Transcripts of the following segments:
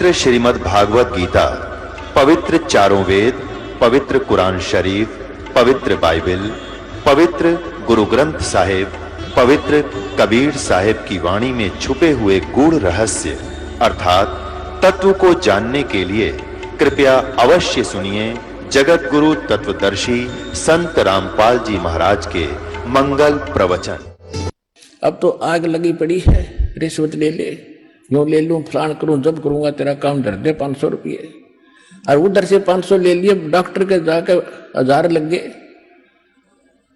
पवित्र श्रीमद् भागवत गीता, पवित्र चारों वेद, पवित्र कुरान शरीफ, पवित्र बाइबल, पवित्र गुरु ग्रंथ साहिब, पवित्र कबीर साहिब की वाणी में छुपे हुए गूढ़ रहस्य अर्थात तत्व को जानने के लिए कृपया अवश्य सुनिए जगत गुरु तत्वदर्शी संत रामपाल जी महाराज के मंगल प्रवचन। अब तो आग लगी पड़ी है, रिश्वत ले ले, यूं ले लूं, फलान करूं, जब करूंगा तेरा काम धर दे 500 रुपये। और उधर से 500 ले लिए, डॉक्टर के जाके 1000 लग गए,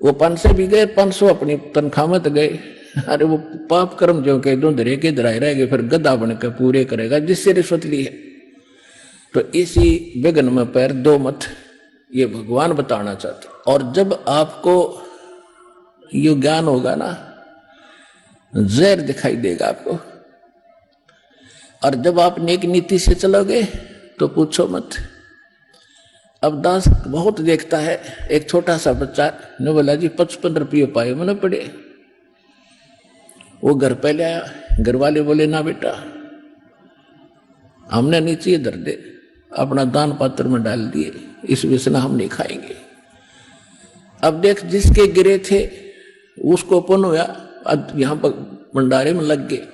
वो 500 भी गए, 500 अपनी तनख्वाह में तो गए। अरे वो पाप कर्म जो कह दो धरे के धराए रह गए, फिर गधा बन के पूरे करेगा जिससे रिश्वत ली है। तो इसी विघ्न में पैर दो मत, ये भगवान बताना चाहते। और जब आपको ये ज्ञान होगा ना, जहर दिखाई देगा आपको। और जब आप नेक नीति से चलोगे तो पूछो मत। अब दास बहुत देखता है, एक छोटा सा बच्चा ने बोला जी 55 रुपये पाए मैंने पड़े। वो घर पे ले आया, घर वाले बोले ना बेटा हमने नीचे धर दे, अपना दान पात्र में डाल दिए, इस विषय हम नहीं खाएंगे। अब देख जिसके गिरे थे उसको पुण्य हुआ, यहां पर भंडारे में लग गए।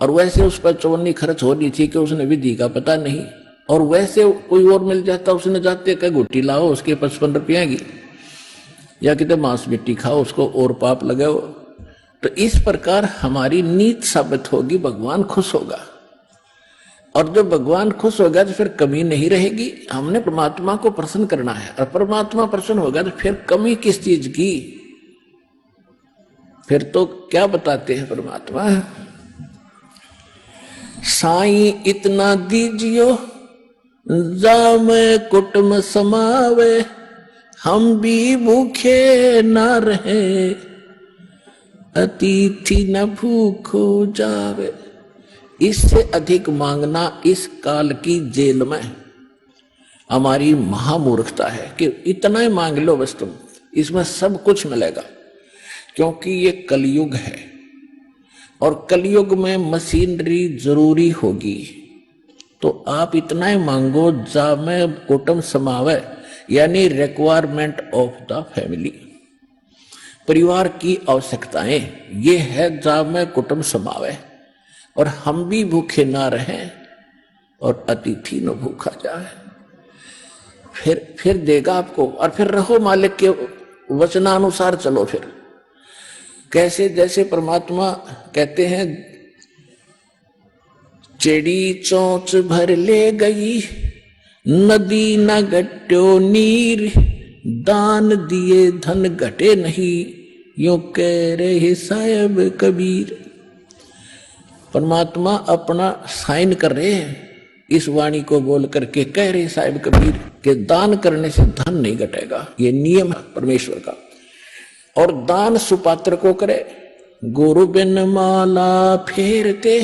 और वैसे उस पर चवन्नी खर्च हो रही थी कि उसने विधि का पता नहीं, और वैसे कोई और मिल जाता उसने जाते कह गुट्टी लाओ उसके 55 रुपया की, या कितने मांस मिट्टी खाओ उसको और पाप लगाओ। तो इस प्रकार हमारी नीत साबित होगी, भगवान खुश होगा। और जब भगवान खुश होगा तो फिर कमी नहीं रहेगी। हमने परमात्मा को प्रसन्न करना है, और परमात्मा प्रसन्न होगा तो फिर कमी किस चीज की? फिर तो क्या बताते हैं परमात्मा, साईं इतना दीजियो जामे कुटुम समावे, हम भी भूखे ना रहे, अतिथि न भूखो जावे। इससे अधिक मांगना इस काल की जेल में हमारी महामूर्खता है कि इतना ही मांग लो बस तुम, इसमें सब कुछ मिलेगा। क्योंकि ये कलयुग है, और कलयुग में मशीनरी जरूरी होगी। तो आप इतना ही मांगो जा में कुटुंब समावे, यानी रिक्वायरमेंट ऑफ द फैमिली, परिवार की आवश्यकताएं, ये है जा में कुटुंब समावे। और हम भी भूखे ना रहें और अतिथि न भूखा जाए। फिर देगा आपको, और फिर रहो मालिक के वचनानुसार चलो। फिर कैसे? जैसे परमात्मा कहते हैं, चेड़ी चोंच भर ले गई, नदी न घट्यो नीर, दान दिए धन घटे नहीं, यूं कह रहे साहिब कबीर। परमात्मा अपना साइन कर रहे हैं, इस वाणी को बोल करके कह रहे साहिब कबीर के दान करने से धन नहीं घटेगा, ये नियम है परमेश्वर का। और दान सुपात्र को करे, गुरु बिन माला फेरते,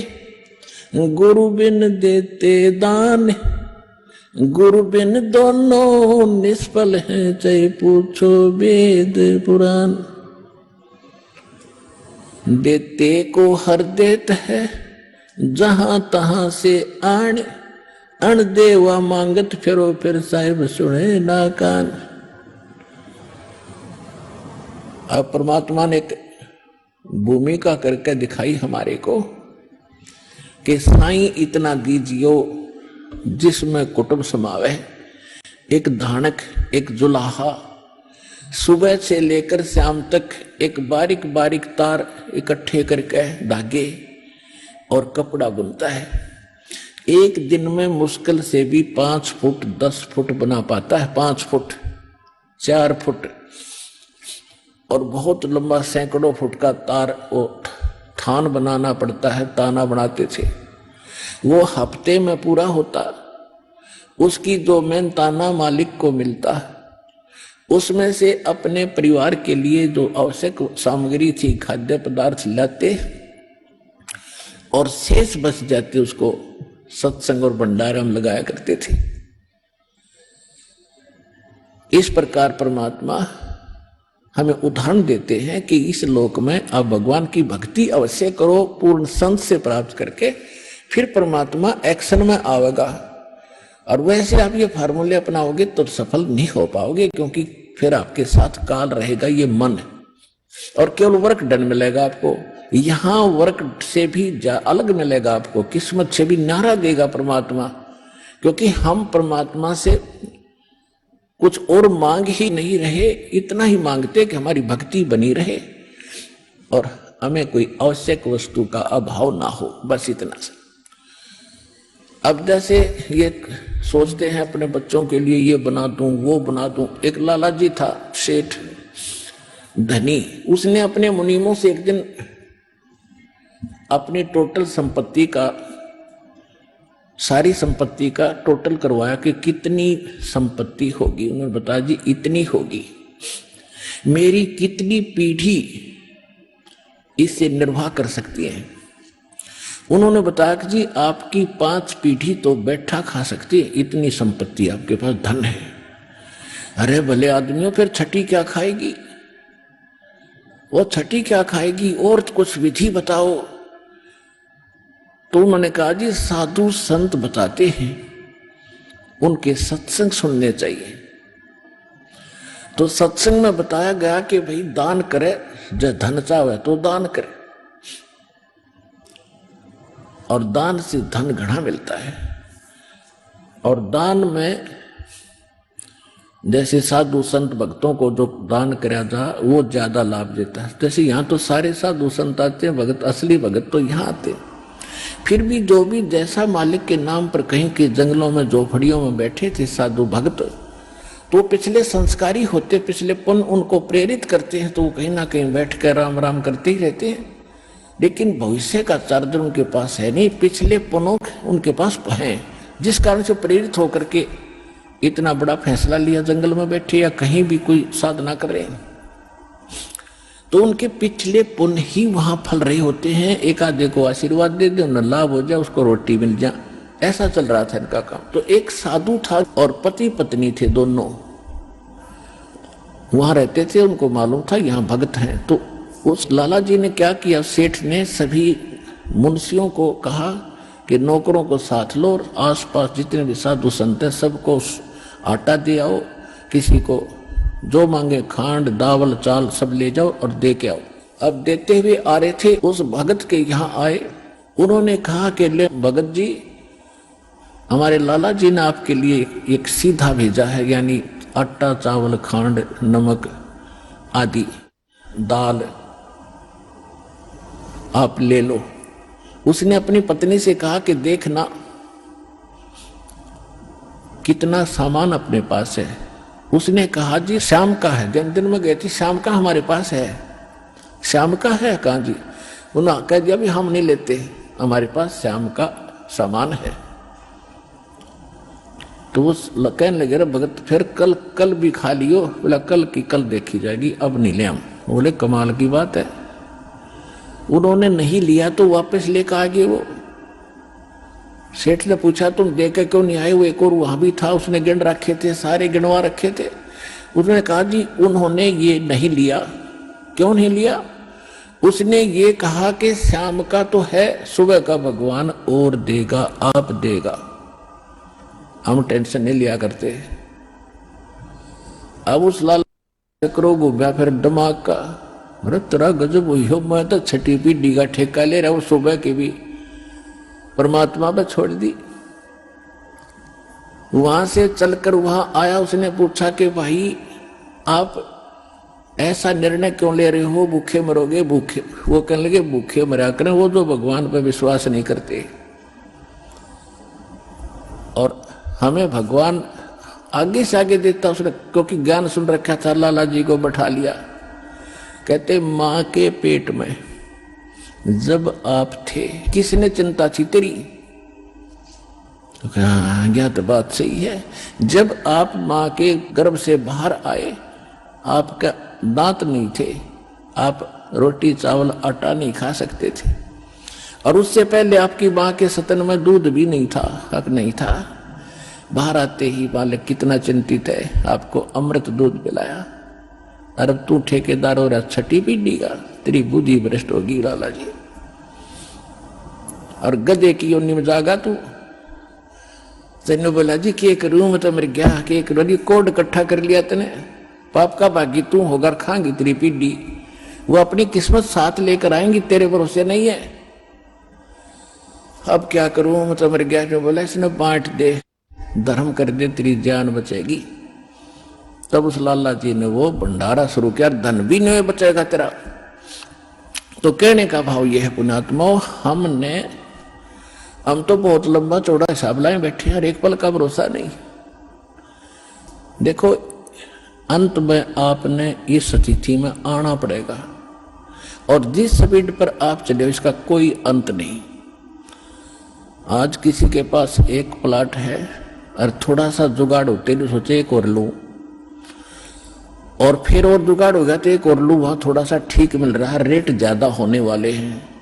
गुरु बिन देते दान, गुरु बिन दोनों निष्फल हैं, चाहे पूछो वेद पुराण। देते को हर देत है, जहां तहां से आन, अण देवा मांगत फिरो, फिर साहिब सुने ना कान। अब परमात्मा ने एक भूमिका करके दिखाई हमारे को कि साईं इतना दीजियो जिसमें कुटुंब समावे। एक धानक, एक जुलाहा सुबह से लेकर शाम तक एक बारीक बारीक तार इकट्ठे करके धागे और कपड़ा बुनता है। एक दिन में मुश्किल से भी 5 फुट 10 फुट बना पाता है, 5 फुट 4 फुट, और बहुत लंबा सैकड़ों फुट का तार वो थान बनाना पड़ता है। ताना बनाते थे, वो हफ्ते में पूरा होता। उसकी जो मेन ताना मालिक को मिलता, उसमें से अपने परिवार के लिए जो आवश्यक सामग्री थी, खाद्य पदार्थ लाते, और शेष बच जाते उसको सत्संग और भंडारा में लगाया करते थे। इस प्रकार परमात्मा हमें उदाहरण देते हैं कि इस लोक में आप भगवान की भक्ति अवश्य करो, पूर्ण संत से प्राप्त करके फिर परमात्मा एक्शन में आवेगा। और वैसे आप ये फार्मूले अपनाओगे तो सफल नहीं हो पाओगे, क्योंकि फिर आपके साथ काल रहेगा, ये मन, और केवल वर्क डन मिलेगा आपको। यहां वर्क से भी अलग मिलेगा आपको, किस्मत से भी नारा देगा परमात्मा, क्योंकि हम परमात्मा से कुछ और मांग ही नहीं रहे, इतना ही मांगते कि हमारी भक्ति बनी रहे और हमें कोई आवश्यक वस्तु का अभाव ना हो, बस इतना सा। अब जैसे ये सोचते हैं अपने बच्चों के लिए ये बना दूं वो बना दूं। एक लाला जी था सेठ धनी, उसने अपने मुनीमों से एक दिन अपनी टोटल संपत्ति का, सारी संपत्ति का टोटल करवाया कि कितनी संपत्ति होगी। उन्होंने बताया जी इतनी होगी, मेरी कितनी पीढ़ी इससे निर्वाह कर सकती है। उन्होंने बताया कि जी आपकी 5 पीढ़ी तो बैठा खा सकती है, इतनी संपत्ति आपके पास, धन है। अरे भले आदमियों, फिर छठी क्या खाएगी? वो छठी क्या खाएगी? और कुछ विधि बताओ। तो उन्होंने कहा जी साधु संत बताते हैं, उनके सत्संग सुनने चाहिए। तो सत्संग में बताया गया कि भाई दान करे, जब धन चाहे तो दान करे, और दान से धन घना मिलता है। और दान में जैसे साधु संत भक्तों को जो दान कराया जा वो ज्यादा लाभ देता है। जैसे यहाँ तो सारे साधु संत आते हैं, भगत, असली भगत तो यहाँ आते हैं। फिर भी जो भी जैसा मालिक के नाम पर कहीं के जंगलों में झोपड़ियों में बैठे थे साधु भक्त, तो पिछले संस्कारी होते, पिछले पुण्य उनको प्रेरित करते हैं, तो वो कहीं ना कहीं बैठ कर राम राम करते ही रहते हैं। लेकिन भविष्य का चार्जर उनके पास है नहीं, पिछले पुण्यों उनके पास हैं, जिस कारण से प्रेरित होकर के इतना बड़ा फैसला लिया, जंगल में बैठे या कहीं भी कोई साधना कर रहे हैं। तो उनके पिछले पुण्य ही वहां फल रहे होते हैं। एक आधे को आशीर्वाद दे दे, उन्हें लाभ हो जाए, उसको रोटी मिल जाए, ऐसा चल रहा था इनका काम। तो एक साधु था और पति पत्नी थे, दोनों वहां रहते थे। उनको मालूम था यहाँ भक्त हैं। तो उस लाला जी ने क्या किया, सेठ ने सभी मुंशियों को कहा कि नौकरों को साथ लो और आसपास जितने भी साधु संत हैं सबको आटा दे आओ, किसी को जो मांगे खांड दावल चाल सब ले जाओ और दे के आओ। अब देते हुए आ रहे थे, उस भगत के यहाँ आए। उन्होंने कहा कि ले भगत जी, हमारे लाला जी ने आपके लिए एक सीधा भेजा है, यानी आटा चावल खांड नमक आदि दाल आप ले लो। उसने अपनी पत्नी से कहा कि देखना कितना सामान अपने पास है। उसने कहा जी शाम का है, दिन में गए थे, शाम का हमारे पास है। शाम का है? कहा जी। उन्होंने कह दिया भी हम नहीं लेते, हमारे पास शाम का सामान है। तो वो कहने लगे भगत फिर कल भी खा लियो। बोला कल की कल देखी जाएगी, अब नहीं ले हम। बोले कमाल की बात है। उन्होंने नहीं लिया तो वापस लेकर आ गए। वो सेठ ने पूछा तुम दे के क्यों नहीं आए? वो एक और वहां भी था, उसने गिन रखे थे, सारे गिनवा रखे थे। उसने कहा जी उन्होंने ये नहीं लिया। क्यों नहीं लिया? उसने ये कहा कि शाम का तो है, सुबह का भगवान और देगा, आप देगा, हम टेंशन नहीं लिया करते। अब उस लाल करो घूमया फिर दिमाग का, अरे तेरा गजब हुई हो, मैं तो छठी पीढ़ी का ठेका ले रहा हूं, सुबह के भी परमात्मा पे छोड़ दी। वहां से चलकर वहां आया, उसने पूछा कि भाई आप ऐसा निर्णय क्यों ले रहे हो, भूखे मरोगे? भूखे? वो कहने लगे भूखे मरा करें वो जो भगवान पे विश्वास नहीं करते, और हमें भगवान आगे से आगे देता। उसने क्योंकि ज्ञान सुन रखा था, लाला जी को बैठा लिया। कहते मां के पेट में जब आप थे किसने चिंता थी तेरी? तो हाँ यह तो बात सही है। जब आप मां के गर्भ से बाहर आए, आपका दांत नहीं थे, आप रोटी चावल आटा नहीं खा सकते थे, और उससे पहले आपकी मां के स्तन में दूध भी नहीं था, हक नहीं था। बाहर आते ही बालक कितना चिंतित है, आपको अमृत दूध पिलाया। अरे तू ठेकेदार हो रहा छठी पीढ़ी का, तेरी बुद्धि भ्रष्ट होगी लाला जी। और गधे की योनि में जागा तू। तेने बोला जी के करूं, मैं तो मर गया, के करूं, कोड इकट्ठा कर लिया तने, पाप का भागी तू होकर खाएंगी तेरी पीढ़ी, वो अपनी किस्मत साथ लेकर आएंगी, तेरे भरोसे नहीं है। अब क्या करूं, मैं तो मर गया। जो बोला इसने बांट दे, धर्म कर दे, तेरी जान बचेगी। तब उस लाला जी ने वो भंडारा शुरू किया, धन भी नहीं बचेगा तेरा। तो कहने का भाव यह है पुण्यात्मा, हम तो बहुत लंबा चौड़ा हिसाब लाए बैठे हैं और एक पल का भरोसा नहीं। देखो अंत में आपने इस स्थिति में आना पड़ेगा, और जिस स्पीड पर आप चले इसका कोई अंत नहीं। आज किसी के पास एक प्लाट है और थोड़ा सा जुगाड़ होते तो सोचे एक और लूं, और फिर और जुगाड़ हो गया तो एक और लूं, वहां थोड़ा सा ठीक मिल रहा है, रेट ज्यादा होने वाले हैं,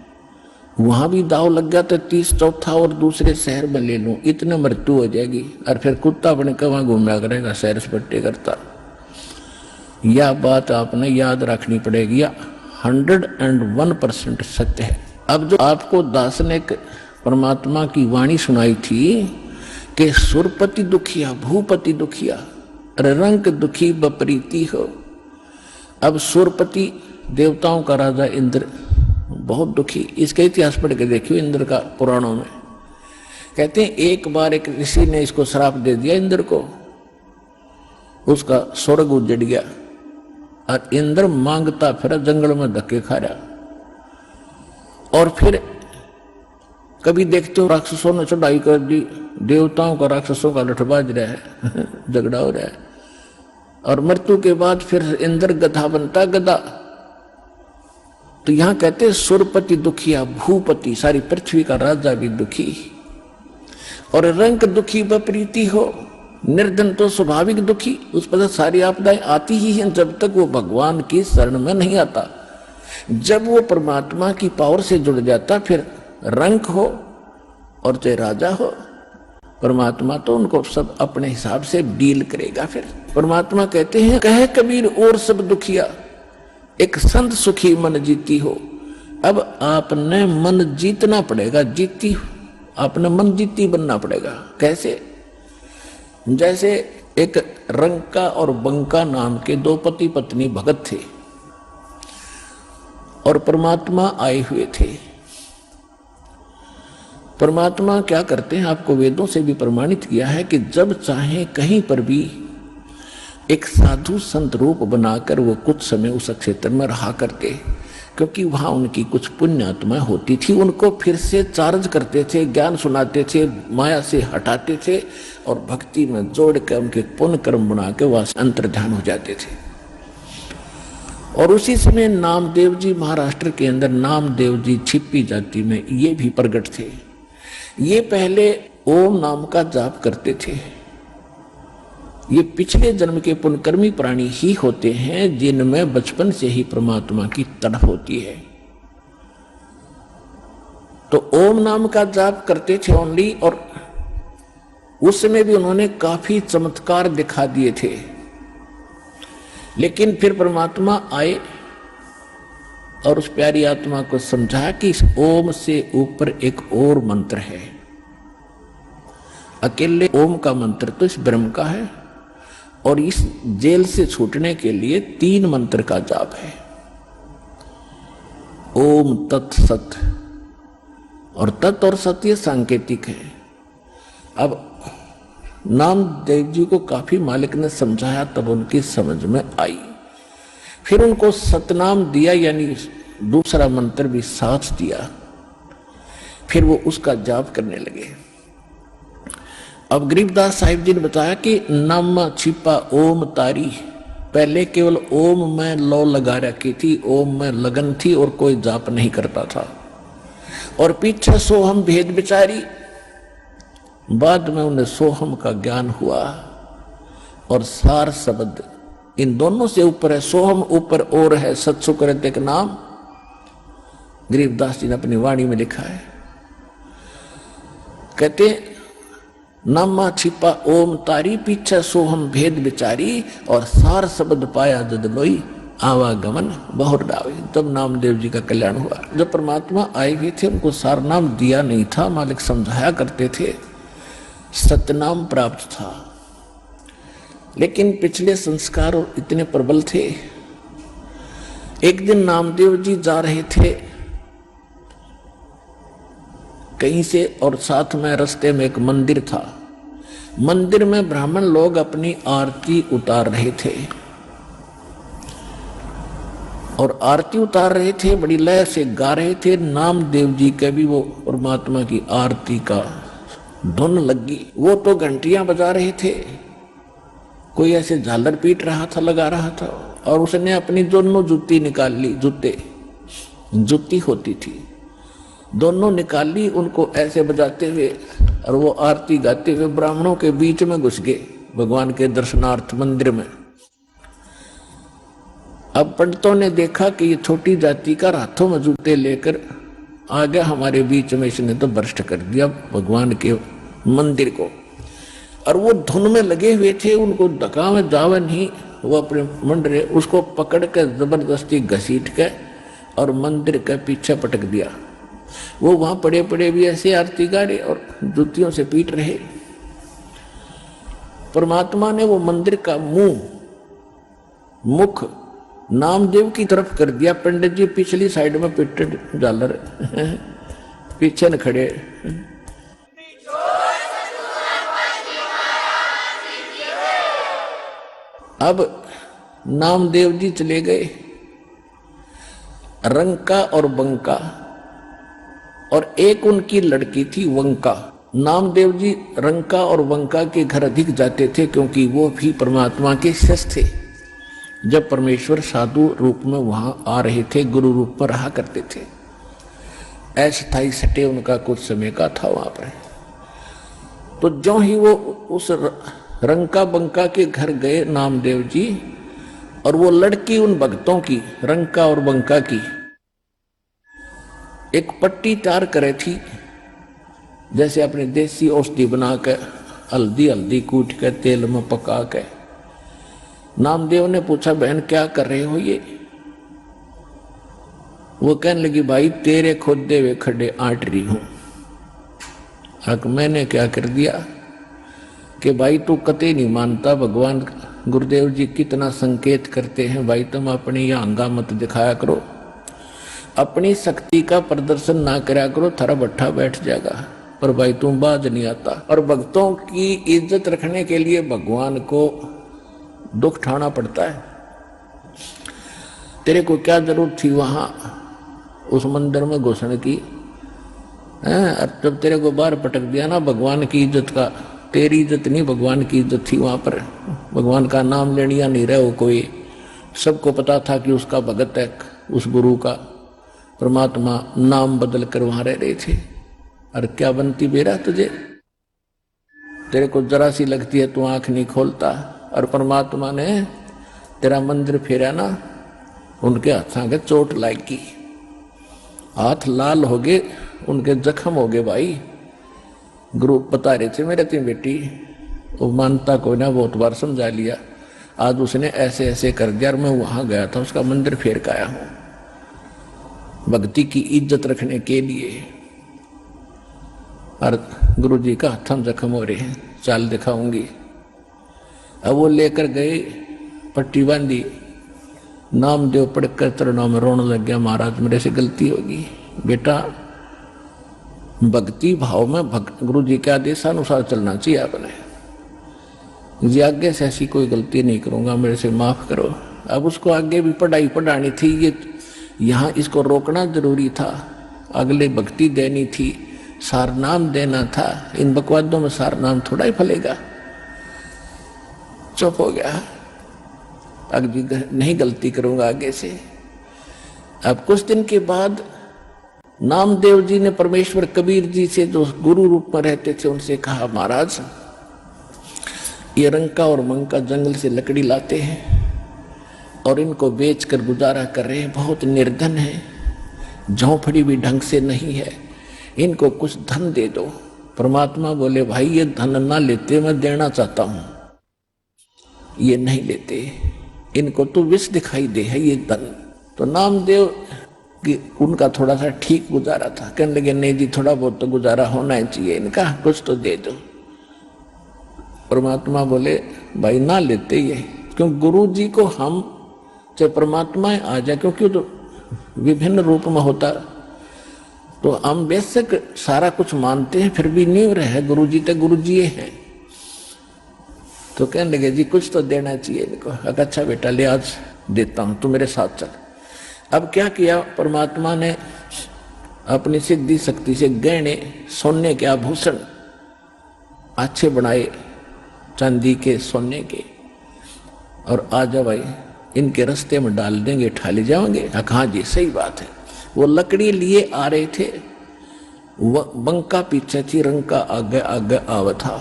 वहां भी दाव लग गया तो 30 चौथा और दूसरे शहर में ले लूं, इतने मृत्यु हो जाएगी, और फिर कुत्ता बने के वहां घूमना करेगा, सैर सपट्टे करता। यह बात आपने याद रखनी पड़ेगी, 101% सत्य है। अब जो आपको दास ने परमात्मा की वाणी सुनाई थी कि सुरपति दुखिया भूपति दुखिया रंक दुखी बपरीति हो। अब सुरपति देवताओं का राजा इंद्र बहुत दुखी, इसका इतिहास पढ़ के देखियो इंद्र का पुराणों में। कहते हैं एक बार एक ऋषि ने इसको श्राप दे दिया इंद्र को, उसका स्वर्ग उजड़ गया और इंद्र मांगता फिर जंगल में धक्के खा रहा। और फिर कभी देखते हो राक्षसों ने चढ़ाई कर दी, देवताओं का राक्षसों का लठबाज रहा है झगड़ा हो रहा है, और मृत्यु के बाद फिर इंद्र गधा बनता गधा। तो यहां कहते सुरपति दुखिया भूपति, सारी पृथ्वी का राजा भी दुखी, और रंक दुखी बपरीति हो, निर्धन तो स्वाभाविक दुखी, उस पर सारी आपदाएं आती ही हैं जब तक वो भगवान की शरण में नहीं आता। जब वो परमात्मा की पावर से जुड़ जाता फिर रंक हो और चाहे राजा हो, परमात्मा तो उनको सब अपने हिसाब से डील करेगा। फिर परमात्मा कहते हैं कहे कबीर और सब दुखिया, एक संत सुखी मन जीती हो। अब आपने मन जीतना पड़ेगा, आपने मन जीती बनना पड़ेगा। कैसे? जैसे एक रंका और बंका नाम के दो पति पत्नी भगत थे, और परमात्मा आए हुए थे। परमात्मा क्या करते हैं, आपको वेदों से भी प्रमाणित किया है कि जब चाहे कहीं पर भी एक साधु संत रूप बनाकर वो कुछ समय उस क्षेत्र में रहा करते, क्योंकि वहां उनकी कुछ पुण्य आत्माएं होती थी, उनको फिर से चार्ज करते थे, ज्ञान सुनाते थे, माया से हटाते थे, और भक्ति में जोड़ कर उनके पुण्य कर्म बना के वह अंतर ध्यान हो जाते थे। और उसी समय नामदेव जी महाराष्ट्र के अंदर नामदेव जी छिपी जाति में ये भी प्रकट थे। ये पहले ओम नाम का जाप करते थे। ये पिछले जन्म के पुण्यकर्मी प्राणी ही होते हैं जिनमें बचपन से ही परमात्मा की तड़प होती है। तो ओम नाम का जाप करते थे ओनली, और उस समय भी उन्होंने काफी चमत्कार दिखा दिए थे। लेकिन फिर परमात्मा आए और उस प्यारी आत्मा को समझा कि इस ओम से ऊपर एक और मंत्र है। अकेले ओम का मंत्र तो इस ब्रह्म का है, और इस जेल से छूटने के लिए 3 मंत्र का जाप है, ओम तत् सत। और तत् और सत ये सांकेतिक है। अब नामदेव जी को काफी मालिक ने समझाया, तब उनकी समझ में आई। फिर उनको सतनाम दिया, यानी दूसरा मंत्र भी साथ दिया। फिर वो उसका जाप करने लगे। अब गरीबदास साहिब जी ने बताया कि नम छिपा ओम तारी, पहले केवल ओम में लौ लगा रखी थी, ओम में लगन थी और कोई जाप नहीं करता था। और पीछे सोहम भेद विचारी, बाद में उन्हें सोहम का ज्ञान हुआ। और सार शब्द इन दोनों से ऊपर है, सोहम ऊपर और है, सत्सुकृत एक नाम गरीबदास जी ने अपनी वाणी में लिखा है। कहते नामा छिपा ओम तारी, पीछे सोहम भेद विचारी, और सार शब्द पाया जद लोई, आवागमन बहुत डावे। तब नामदेव जी का कल्याण हुआ। जब परमात्मा आए हुए थे उनको सार नाम दिया नहीं था, मालिक समझाया करते थे, सतनाम प्राप्त था। लेकिन पिछले संस्कार इतने प्रबल थे। एक दिन नामदेव जी जा रहे थे कहीं से, और साथ में रास्ते में एक मंदिर था। मंदिर में ब्राह्मण लोग अपनी आरती उतार रहे थे, और आरती उतार रहे थे, बड़ी लय से गा रहे थे। नामदेव जी के भी वो परमात्मा की आरती का धुन लगी। वो तो घंटियां बजा रहे थे, कोई ऐसे झालर पीट रहा था, लगा रहा था, और उसने अपनी दोनों जूती निकाल ली। जूती होती थी, दोनों निकाल ली, उनको ऐसे बजाते हुए, और वो आरती गाते हुए ब्राह्मणों के बीच में घुस गए भगवान के दर्शनार्थ मंदिर में। अब पंडितों ने देखा कि ये छोटी जाति का हाथों में जूते लेकर आ गया हमारे बीच में, इसने तो भ्रष्ट कर दिया भगवान के मंदिर को। और वो धुन में लगे हुए थे, उनको धक्का में जावे नहीं, वो अपने मंडरे उसको पकड़ के जबरदस्ती घसीट के और मंदिर के पीछे पटक दिया। वो वहां पड़े पड़े भी ऐसे आरती गा रहे और जूतियों से पीट रहे। परमात्मा ने वो मंदिर का मुख नामदेव की तरफ कर दिया। पंडित जी पिछली साइड में पिट झालर पीछे न खड़े। अब नामदेव जी चले गए रंका और बंका, और एक उनकी लड़की थी वंका। नामदेव जी रंका और वंका के घर अधिक जाते थे, क्योंकि वो भी परमात्मा के शिष्य थे। जब परमेश्वर साधु रूप में वहां आ रहे थे, गुरु रूप में रहा करते थे। अस्थायी सटे उनका कुछ समय का था वहां पर। तो जो ही वो उस रंका बंका के घर गए नामदेव जी, और वो लड़की उन भक्तों की, रंका और बंका की, एक पट्टी तैयार करे थी, जैसे अपने देसी औषधि बना के हल्दी कूट के तेल में पका के। नामदेव ने पूछा, बहन क्या कर रहे हो ये? वो कहने लगी, भाई तेरे खोदे हुए खड्डे आट रही हूं। हक मैंने क्या कर दिया कि भाई तू कतई नहीं मानता। भगवान गुरुदेव जी कितना संकेत करते हैं, भाई तुम अपनी यह अंगा मत दिखाया करो, अपनी शक्ति का प्रदर्शन ना करा करो, थारा भट्ठा बैठ जाएगा। पर भाई तुम बाज नहीं आता। और भक्तों की इज्जत रखने के लिए भगवान को दुख ठाना पड़ता है। तेरे को क्या जरूरत थी वहां उस मंदिर में घुसने की? जब तेरे को बाहर पटक दिया ना भगवान की इज्जत का, तेरी इज्जत नहीं भगवान की इज्जत थी वहां पर। भगवान का नाम लेनिया नहीं रहे हो कोई। सबको पता था कि उसका भगत है, उस गुरु का। परमात्मा नाम बदल कर वहां रह रहे थे। और क्या बनती बेरा तुझे? तेरे को जरा सी लगती है तू आंख नहीं खोलता। और परमात्मा ने तेरा मंदिर फेरा ना, उनके हाथों के चोट लागी, हाथ लाल हो गए, उनके जख्म हो गए। भाई गुरु बता रहे थे मेरे तीन बेटी, वो मानता कोई ना, बहुत बार समझा लिया। आज उसने ऐसे ऐसे कर दिया, और मैं वहां गया था, उसका मंदिर फेर के आया हूं भक्ति की इज्जत रखने के लिए। और गुरु जी का हाथों जख्म हो रहे हैं, चाल दिखाऊंगी। अब वो लेकर गए, पट्टी बांधी, नामदेव पढ़कर चरणों में रोने लग गया, महाराज मेरे से गलती होगी। बेटा भक्ति भाव में गुरु जी के आदेशानुसार चलना चाहिए आपने। जी आगे से ऐसी कोई गलती नहीं करूंगा, मेरे से माफ करो। अब उसको आगे भी पढ़ाई पढ़ानी थी, ये यहाँ इसको रोकना जरूरी था, अगले भक्ति देनी थी, सार नाम देना था। इन बकवादों में सार नाम थोड़ा ही फलेगा। चुप हो गया, अभी नहीं गलती करूंगा आगे से। अब कुछ दिन के बाद नामदेव जी ने परमेश्वर कबीर जी से, जो गुरु रूप में रहते थे, उनसे कहा, महाराज ये रंका और मंका जंगल से लकड़ी लाते हैं और इनको बेचकर गुजारा कर रहे हैं, बहुत निर्धन है, झोंपड़ी भी ढंग से नहीं है, इनको कुछ धन दे दो। परमात्मा बोले, भाई ये धन ना लेते, मैं देना चाहता हूं। ये नहीं लेते, इनको तो विष दिखाई दे है ये धन। तो नामदेव कि उनका थोड़ा सा ठीक गुजारा था, कहने लगे नहीं जी थोड़ा बहुत तो गुजारा होना ही चाहिए इनका, कुछ तो दे दो। परमात्मा बोले भाई ना लेते ये, क्यों गुरु जी को हम चाहे परमात्मा आ जाए, क्योंकि तो विभिन्न रूप में होता, तो हम बेशक सारा कुछ मानते हैं फिर भी नहीं रहे गुरु जी तो गुरु जी हैं। तो कहने लगे जी कुछ तो देना चाहिए इनको। अच्छा बेटा ले आज देता हूं, तू मेरे साथ चल। अब क्या किया परमात्मा ने, अपनी सिद्धि शक्ति से गहने सोने के आभूषण अच्छे बनाए, चांदी के सोने के, और आ जा भाई इनके रास्ते में डाल देंगे, ठा ले जाओगे। हाँ जी सही बात है। वो लकड़ी लिए आ रहे थे, वह बंका पीछे थी, रंका आगे आगे आवा था,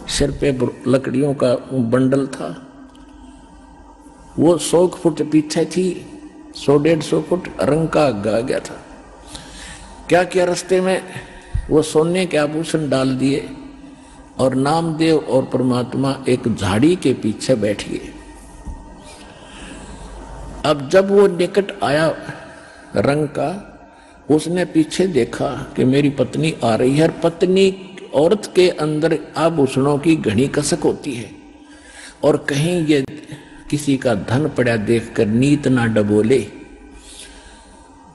सिर पे लकड़ियों का बंडल था। वो 100 फुट पीछे थी, 100-150 फुट, रंका आगे आ गया था। क्या किया रास्ते में, वो सोने के आभूषण डाल दिए और नामदेव और परमात्मा एक झाड़ी के पीछे बैठ गए। अब जब वो निकट आया रंग का, उसने पीछे देखा कि मेरी पत्नी आ रही है। पत्नी औरत के अंदर आभूषणों की घनी कसक होती है, और कहीं ये किसी का धन पड़ा देखकर नीत ना डबोले,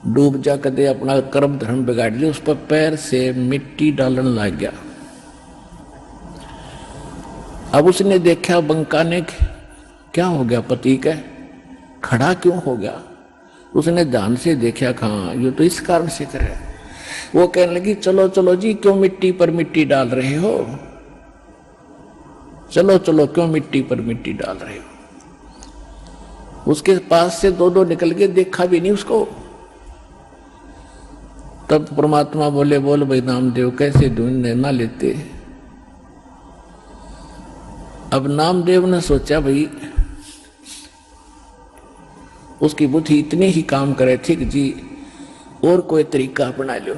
डूब जा कदे अपना कर्म धर्म बिगाड़ ले। उस पर पैर से मिट्टी डालने लग गया। अब उसने देखा बंका ने, क्या हो गया पति का, खड़ा क्यों हो गया। उसने ध्यान से देखा, हाँ ये तो इस कारण से कर रहा है। वो कहने लगी चलो चलो जी क्यों मिट्टी पर मिट्टी डाल रहे हो, चलो चलो क्यों मिट्टी पर मिट्टी डाल रहे हो। उसके पास से दो निकल के, देखा भी नहीं उसको। तब परमात्मा बोले बोल भाई नामदेव कैसे ढूंढ ना लेते। अब नामदेव ने सोचा भाई उसकी बुद्धि इतनी ही काम करे थी कि जी और कोई तरीका अपना लो।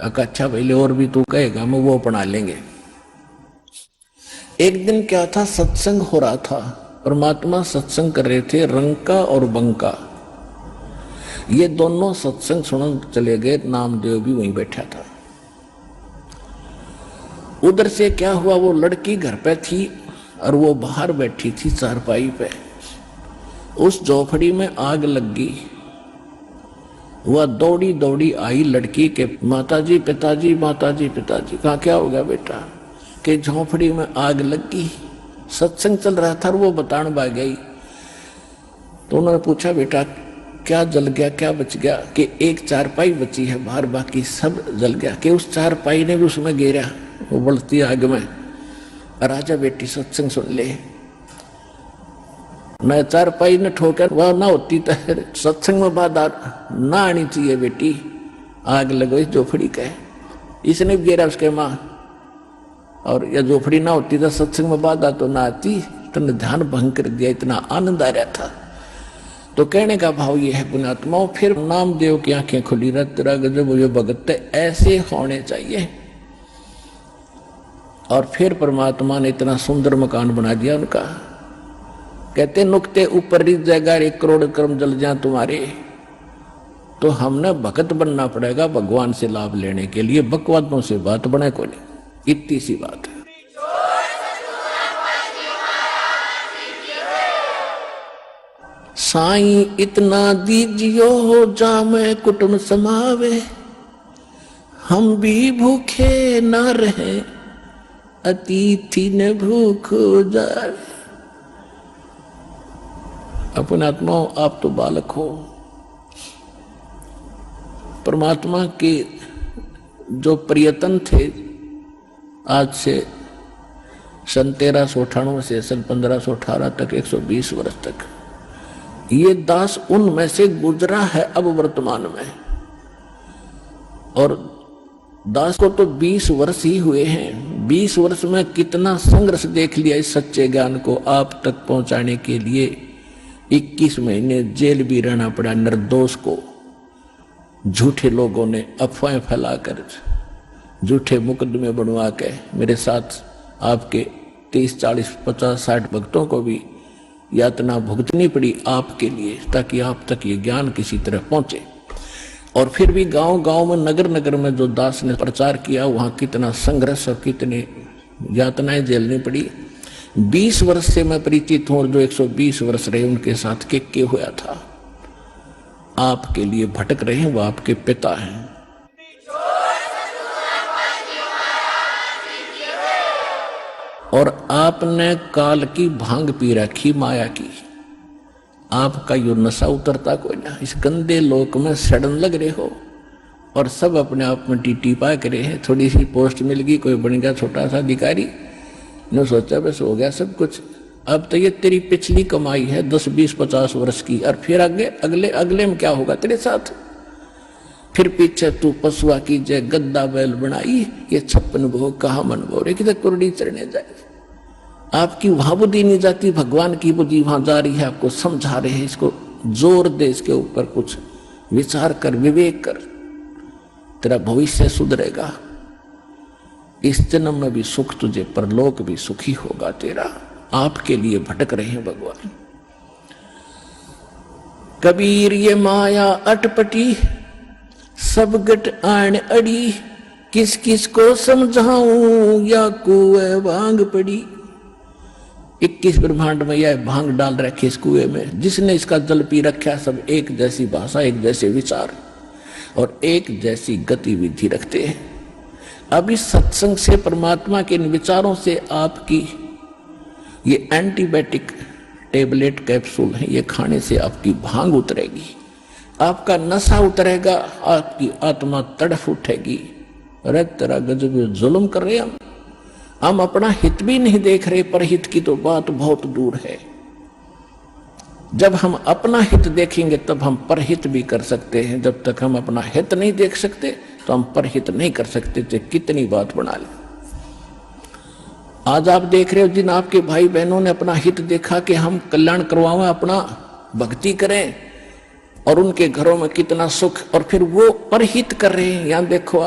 अच्छा भाई और भी तू कहेगा मैं वो अपना लेंगे। एक दिन क्या था, सत्संग हो रहा था, परमात्मा सत्संग कर रहे थे, रंका और बंका ये दोनों सत्संग सुन चले गए। नामदेव भी वहीं बैठा था। उधर से क्या हुआ, वो लड़की घर पे थी और वो बाहर बैठी थी चारपाई पे। उस झोपड़ी में आग लग गई। वह दौड़ी दौड़ी आई लड़की के, माताजी पिताजी माताजी पिताजी। कहा क्या हो गया बेटा, कि झोपड़ी में आग लग गई, सत्संग चल रहा था और वो बताने भाग गई। तो उन्होंने पूछा बेटा क्या जल गया, क्या बच गया। कि एक चारपाई बची है बाहर, बाकी सब जल गया। कि उस चारपाई ने भी उसमें गिरा, वो बढ़ती आग में। राजा बेटी सत्संग सुन ले। मैं चारपाई ने ठोकर वह ना होती तो सत्संग में बात ना आनी चाहिए बेटी, आग लगो इस झोपड़ी का। इसने भी गिरा उसके माँ, और यह झोपड़ी ना होती तो सत्संग में बात तो ना आती। तुमने ध्यान भंग कर दिया, इतना आनंद आ रहा था। तो कहने का भाव ये है पुण्यात्माओं, फिर नामदेव की आंखें खुली, रत गजब ये भगत ऐसे होने चाहिए। और फिर परमात्मा ने इतना सुंदर मकान बना दिया उनका। कहते नुकते ऊपर रिज जाएगा 1 करोड़ कर्म जल जाए तुम्हारे। तो हमने भगत बनना पड़ेगा भगवान से लाभ लेने के लिए, बकवादों से बात बने को नहीं, इतनी सी बात है। साईं इतना दीजियो हो जामे कुटुंब समावे, हम भी भूखे ना रहे अतिथि ने भूख जाए। अपने आत्माओं आप तो बालक हो। परमात्मा के जो प्रयत्न थे आज से सन 1398 से सन 1518 तक 120 वर्ष तक, ये दास उनमें से गुजरा है अब वर्तमान में। और दास को तो 20 वर्ष ही हुए हैं। 20 वर्ष में कितना संघर्ष देख लिया इस सच्चे ज्ञान को आप तक पहुंचाने के लिए। 21 महीने जेल भी रहना पड़ा निर्दोष को। झूठे लोगों ने अफवाहें फैलाकर झूठे मुकदमे बनवा के मेरे साथ आपके 30, 40, 50, 60 भक्तों को भी यातना भुगतनी पड़ी आपके लिए, ताकि आप तक ये ज्ञान किसी तरह पहुंचे। और फिर भी गांव गांव में, नगर नगर में जो दास ने प्रचार किया, वहां कितना संघर्ष और कितनी यातनाएं झेलनी पड़ी। 20 वर्ष से मैं परिचित हूं, और जो 120 वर्ष रहे उनके साथ के हुआ था। आपके लिए भटक रहे हैं, वो आपके पिता हैं। और आपने काल की भांग पी रखी, माया की। आपका यो नशा उतरता कोई ना। इस गंदे लोक में सड़न लग रहे हो, और सब अपने आप में टीटी पा करे हैं। थोड़ी सी पोस्ट मिल गई, कोई बन गया छोटा सा अधिकारी, ने सोचा बस हो गया सब कुछ। अब तो ये तेरी पिछली कमाई है 10, 20, 50 वर्ष की, और फिर आगे अगले अगले में क्या होगा तेरे साथ। फिर पीछे तू पशुआ की जय गद्दा बैल बनाई, ये 56 भोग कहा मन बोरे कि कुरडी चढ़ने जाए। आपकी वहां बुद्धि नहीं जाती, भगवान की बुद्धि वहां जा रही है, आपको समझा रहे हैं। इसको जोर दे, इसके ऊपर कुछ विचार कर, विवेक कर, तेरा भविष्य सुधरेगा। इस जन्म में भी सुख तुझे, परलोक भी सुखी होगा तेरा। आपके लिए भटक रहे हैं भगवान। कबीर ये माया अटपटी, सब गट आन अड़ी, किस किस को समझाऊं या कुएं भांग पड़ी। 21 ब्रह्मांड में यह भांग डाल रखे इस कुएं में। जिसने इसका जल पी रखा, सब एक जैसी भाषा, एक जैसे विचार और एक जैसी गतिविधि रखते हैं। अब इस सत्संग से, परमात्मा के इन विचारों से आपकी ये एंटीबायोटिक टेबलेट कैप्सूल है, ये खाने से आपकी भांग उतरेगी, आपका नशा उतरेगा, आपकी आत्मा तड़फ उठेगी। अरे तेरा गजब जुल्म कर रहे हम अपना हित भी नहीं देख रहे, परहित की तो बात बहुत दूर है। जब हम अपना हित देखेंगे तब हम परहित भी कर सकते हैं। जब तक हम अपना हित नहीं देख सकते तो हम परहित नहीं कर सकते, चाहे कितनी बात बना ले। आज आप देख रहे हो, जिन आपके भाई बहनों ने अपना हित देखा कि हम कल्याण करवाएं, अपना भक्ति करें, और उनके घरों में कितना सुख, और फिर वो परहित कर रहे हैं। यहां देखो,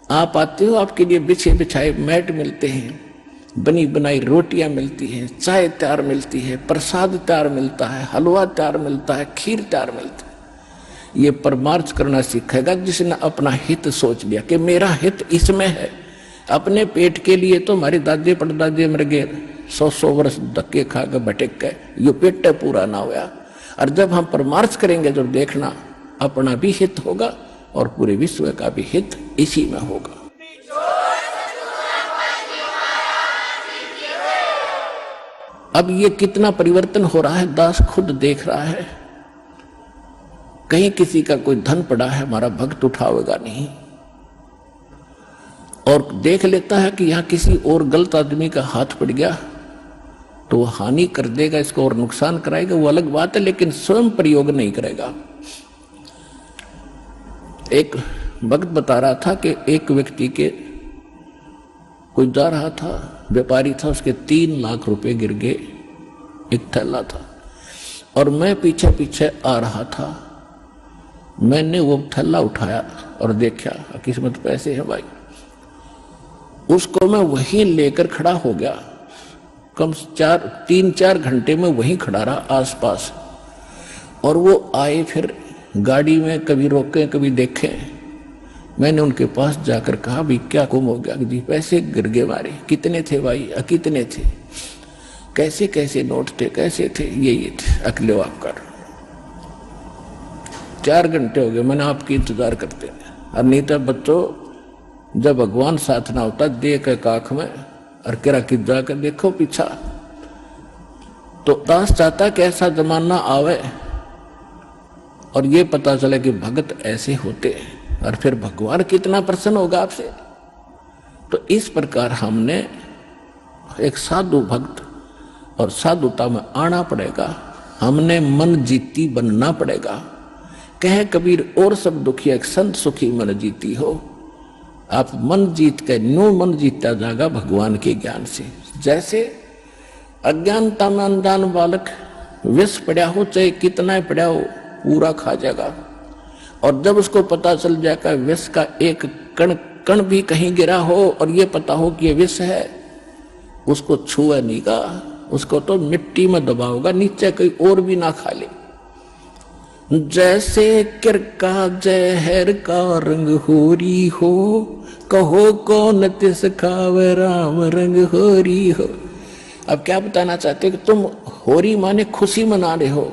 आप आते हो, आपके लिए बिछे बिछाए मैट मिलते हैं, बनी बनाई रोटियां मिलती हैं, चाय तैयार मिलती है, प्रसाद तैयार मिलता है, हलवा तैयार मिलता है, खीर तैयार मिलता है। ये परमार्थ करना सीखेगा जिसने अपना हित सोच लिया कि मेरा हित इसमें है। अपने पेट के लिए तो हमारे दादे परदादे मर गए, 100 वर्ष धक्के खा के भटक गए, ये पेट पूरा ना हुआ। और जब हम परमार्थ करेंगे, जब देखना अपना भी हित होगा और पूरे विश्व का भी हित इसी में होगा। अब ये कितना परिवर्तन हो रहा है, दास खुद देख रहा है। कहीं किसी का कोई धन पड़ा है, हमारा भक्त उठावेगा नहीं, और देख लेता है कि यहां किसी और गलत आदमी का हाथ पड़ गया तो वो हानि कर देगा, इसको और नुकसान कराएगा, वो अलग बात है, लेकिन स्वयं प्रयोग नहीं करेगा। एक भक्त बता रहा था कि एक व्यक्ति के कोई जा रहा था, व्यापारी था, उसके 3 लाख रुपए गिर गए, एक थैला था, और मैं पीछे पीछे आ रहा था। मैंने वो थैला उठाया और देखा, किस्मत पैसे है भाई। उसको मैं वहीं लेकर खड़ा हो गया, कम 3-4 घंटे में वहीं खड़ा रहा आसपास। और वो आए फिर गाड़ी में, कभी रोके कभी देखे। मैंने उनके पास जाकर कहा, भाई क्या गुम हो गया? जी पैसे गिर गए मारे। कितने थे भाई? कितने थे? कैसे कैसे नोट थे? कैसे थे? ये थे। अकले आपका 4 घंटे हो गए मैंने आपकी इंतजार करते। और नहीं तो बच्चों, जब भगवान साथ ना होता, देख काख में और किरा कि जाकर देखो पीछा। तो दास चाहता कि ऐसा जमाना आवे और ये पता चले कि भगत ऐसे होते हैं, और फिर भगवान कितना प्रसन्न होगा आपसे। तो इस प्रकार हमने एक साधु भक्त और साधुता में आना पड़ेगा। हमने मन जीती बनना पड़ेगा। कहे कबीर, और सब दुखी एक संत सुखी मन जीती हो। आप मन जीत के नो मन जीता जाएगा भगवान के ज्ञान से। जैसे अज्ञानता में अनजान बालक विष पड़ा हो, चाहे कितना पड़ा हो, पूरा खा जाएगा। और जब उसको पता चल जाएगा विष का एक कण कण भी कहीं गिरा हो और ये पता हो कि ये विष है, उसको छुए नहीं का, उसको तो मिट्टी में दबाओगा, नीचे कोई और भी ना खा ले। जैसे किरका जहर का रंग होरी हो, कहो कौन तिस खावे राम रंग होरी हो। अब क्या बताना चाहते हो कि तुम होरी माने खुशी मना रहे हो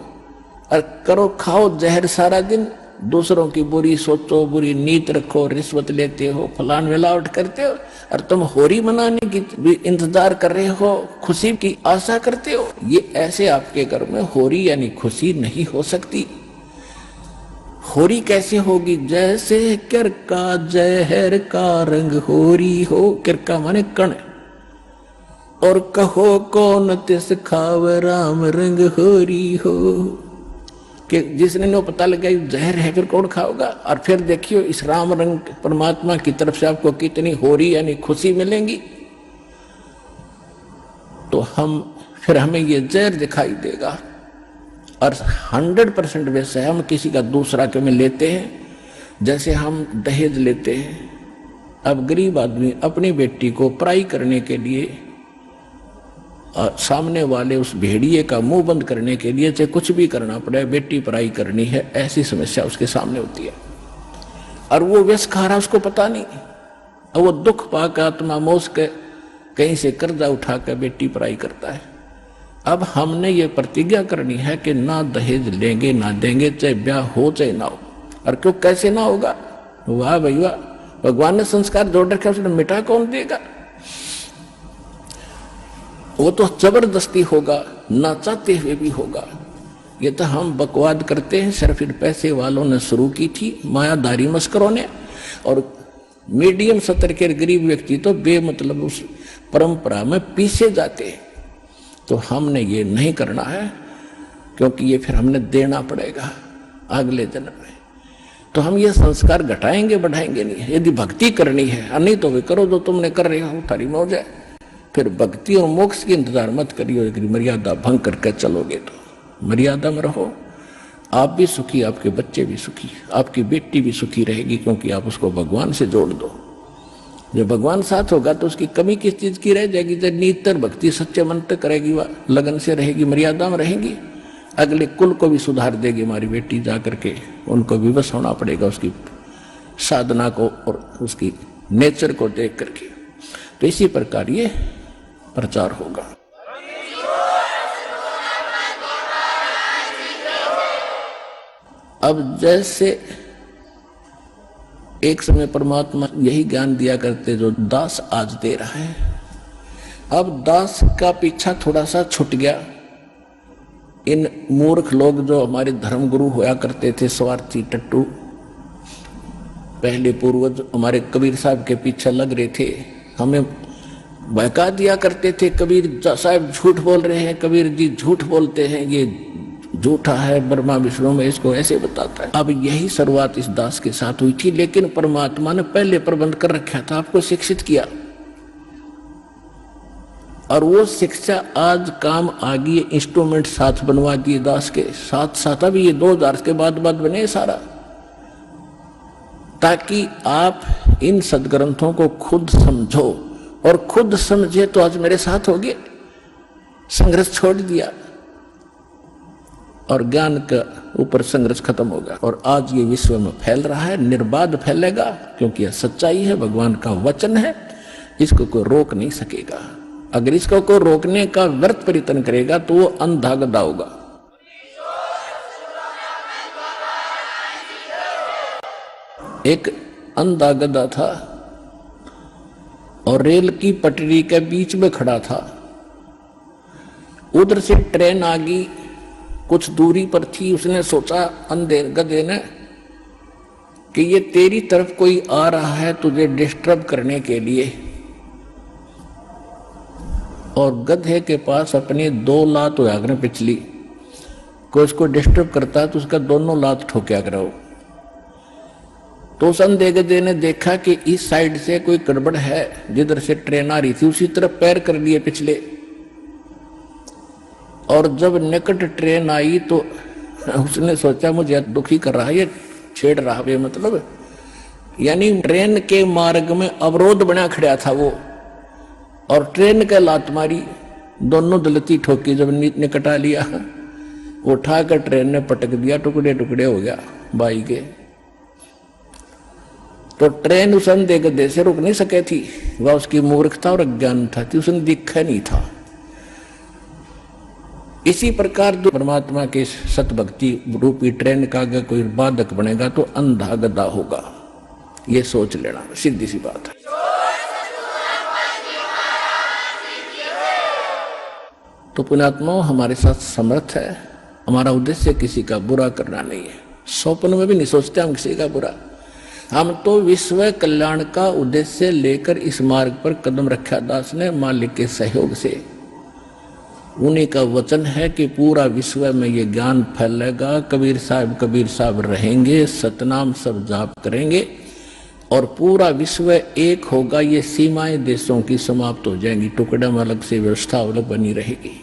और करो खाओ जहर सारा दिन, दूसरों की बुरी सोचो, बुरी नीत रखो, रिश्वत लेते हो, फलान मिलावट करते हो, और तुम होरी मनाने की भी इंतजार कर रहे हो, खुशी की आशा करते हो। ये ऐसे आपके घर में होरी यानी खुशी नहीं हो सकती। होरी कैसे होगी? जैसे किरका जहर का रंग होरी हो, किरका माने कण, और कहो कौन तिस खाव राम रंग होरी हो, कि जिसने नो पता लगा जहर है फिर कौन खाओगा। और फिर देखियो इस राम रंग परमात्मा की तरफ से आपको कितनी होरी यानी खुशी मिलेंगी। तो फिर हमें ये जहर दिखाई देगा और 100% वैसे हम किसी का दूसरा के में लेते हैं, जैसे हम दहेज लेते हैं। अब गरीब आदमी अपनी बेटी को पराई करने के लिए सामने वाले उस भेड़िए का मुंह बंद करने के लिए चाहे कुछ भी करना पड़े, बेटी पराई करनी है, ऐसी समस्या उसके सामने होती है। और वो व्यस खा रहा, उसको पता नहीं, और वो दुख पाकर आत्मा मोस के कहीं से कर्जा उठा कर बेटी पराई करता है। अब हमने ये प्रतिज्ञा करनी है कि ना दहेज लेंगे ना देंगे, चाहे ब्याह हो चाहे ना हो। और क्यों कैसे ना होगा? वाह भाई वाह, भगवान ने संस्कार जोड़ रखा, उसने मिटा कौन देगा? वो तो जबरदस्ती होगा, ना चाहते हुए भी होगा। ये तो हम बकवाद करते हैं, सिर्फ इन पैसे वालों ने शुरू की थी, मायादारी मस्करों ने। और मीडियम स्तर के गरीब व्यक्ति तो बेमतलब उस परंपरा में पीछे जाते हैं। तो हमने ये नहीं करना है, क्योंकि ये फिर हमने देना पड़ेगा अगले जन्म में। तो हम ये संस्कार घटाएंगे बढ़ाएंगे नहीं। यदि भक्ति करनी है, नहीं तो वे करो जो तुमने कर रहे हो, तारी मौज है। फिर भक्ति और मोक्ष की इंतजार मत करियो। यदि मर्यादा भंग करके चलोगे तो मर्यादा में रहो, आप भी सुखी, आपके बच्चे भी सुखी, आपकी बेटी भी सुखी रहेगी, क्योंकि आप उसको भगवान से जोड़ दो। जब भगवान साथ होगा तो उसकी कमी किस चीज की रह जाएगी? जब नीतर भक्ति सच्चे मन तक करेगी, वह लगन से रहेगी, मर्यादा में रहेगी, अगले कुल को भी सुधार देगी हमारी बेटी। जा करके उनको विवश होना पड़ेगा उसकी साधना को और उसकी नेचर को देख करके। तो इसी प्रकार ये प्रचार होगा। अब जैसे एक समय परमात्मा यही ज्ञान दिया करते जो दास आज दे रहा है। अब दास का पीछा थोड़ा सा छूट गया। इन मूर्ख लोग जो हमारे धर्मगुरु होया करते थे, स्वार्थी टट्टू, पहले पूर्वज हमारे कबीर साहब के पीछे लग रहे थे, हमें बहका दिया करते थे। कबीर साहब झूठ बोल रहे हैं, कबीर जी झूठ बोलते हैं, ये झूठा है, ब्रह्मा विष्णु में इसको ऐसे बताता है। अब यही शुरुआत इस दास के साथ हुई थी, लेकिन परमात्मा ने पहले प्रबंध कर रखा था, आपको शिक्षित किया, और वो शिक्षा आज काम आ गई। इंस्ट्रूमेंट साथ बनवा दिए दास के साथ साथ। अभी ये 2000 के बाद बने सारा, ताकि आप इन सदग्रंथों को खुद समझो, और खुद समझे तो आज मेरे साथ हो गए। संघर्ष छोड़ दिया और ज्ञान का ऊपर संघर्ष खत्म होगा, और आज ये विश्व में फैल रहा है, निर्बाध फैलेगा, क्योंकि यह सच्चाई है, भगवान का वचन है, इसको कोई रोक नहीं सकेगा। अगर इसको कोई रोकने का व्यर्थ प्रयत्न करेगा तो वो अंधा गधा होगा। एक अंधा गधा था और रेल की पटरी के बीच में खड़ा था। उधर से ट्रेन आ गई, कुछ दूरी पर थी। उसने सोचा, अंधे गधे ने, कि ये तेरी तरफ कोई आ रहा है तुझे डिस्टर्ब करने के लिए। और गधे के पास अपने 2 लात होया करें पिछली, कोई उसको डिस्टर्ब करता है तो उसका दोनों लात ठोक्या करो। तो उस अंधे गधे ने देखा कि इस साइड से कोई गड़बड़ है, जिधर से ट्रेन आ रही थी उसी तरफ पैर कर लिए पिछले। और जब निकट ट्रेन आई तो उसने सोचा मुझे दुखी कर रहा है, ये छेड़ रहा है, मतलब यानी ट्रेन के मार्ग में अवरोध बना खड़ा था वो, और ट्रेन के लात मारी, दोनों दलती ठोकी, जब नीत ने कटा लिया उठाकर ट्रेन ने पटक दिया, टुकड़े टुकड़े हो गया बाई के। तो ट्रेन उस अंधे गधे से रुक नहीं सके थी, वह उसकी मूर्खता और अज्ञान था, उसने दिखा नहीं था। इसी प्रकार जो परमात्मा के सतभक्ति रूपी ट्रेन का अगर कोई बाधक बनेगा तो अंधा गधा होगा, ये सोच लेना, सीधी सी बात है। तो पुण्यात्मा हमारे साथ समर्थ है, हमारा उद्देश्य किसी का बुरा करना नहीं है, स्वप्न में भी नहीं सोचते हम किसी का बुरा। हम तो विश्व कल्याण का उद्देश्य लेकर इस मार्ग पर कदम रखा दास ने मालिक के सहयोग से। उन्हीं का वचन है कि पूरा विश्व में ये ज्ञान फैलेगा, कबीर साहब रहेंगे, सतनाम सब जाप करेंगे और पूरा विश्व एक होगा। ये सीमाएं देशों की समाप्त हो जाएंगी, टुकड़े में अलग से व्यवस्था अलग बनी रहेगी।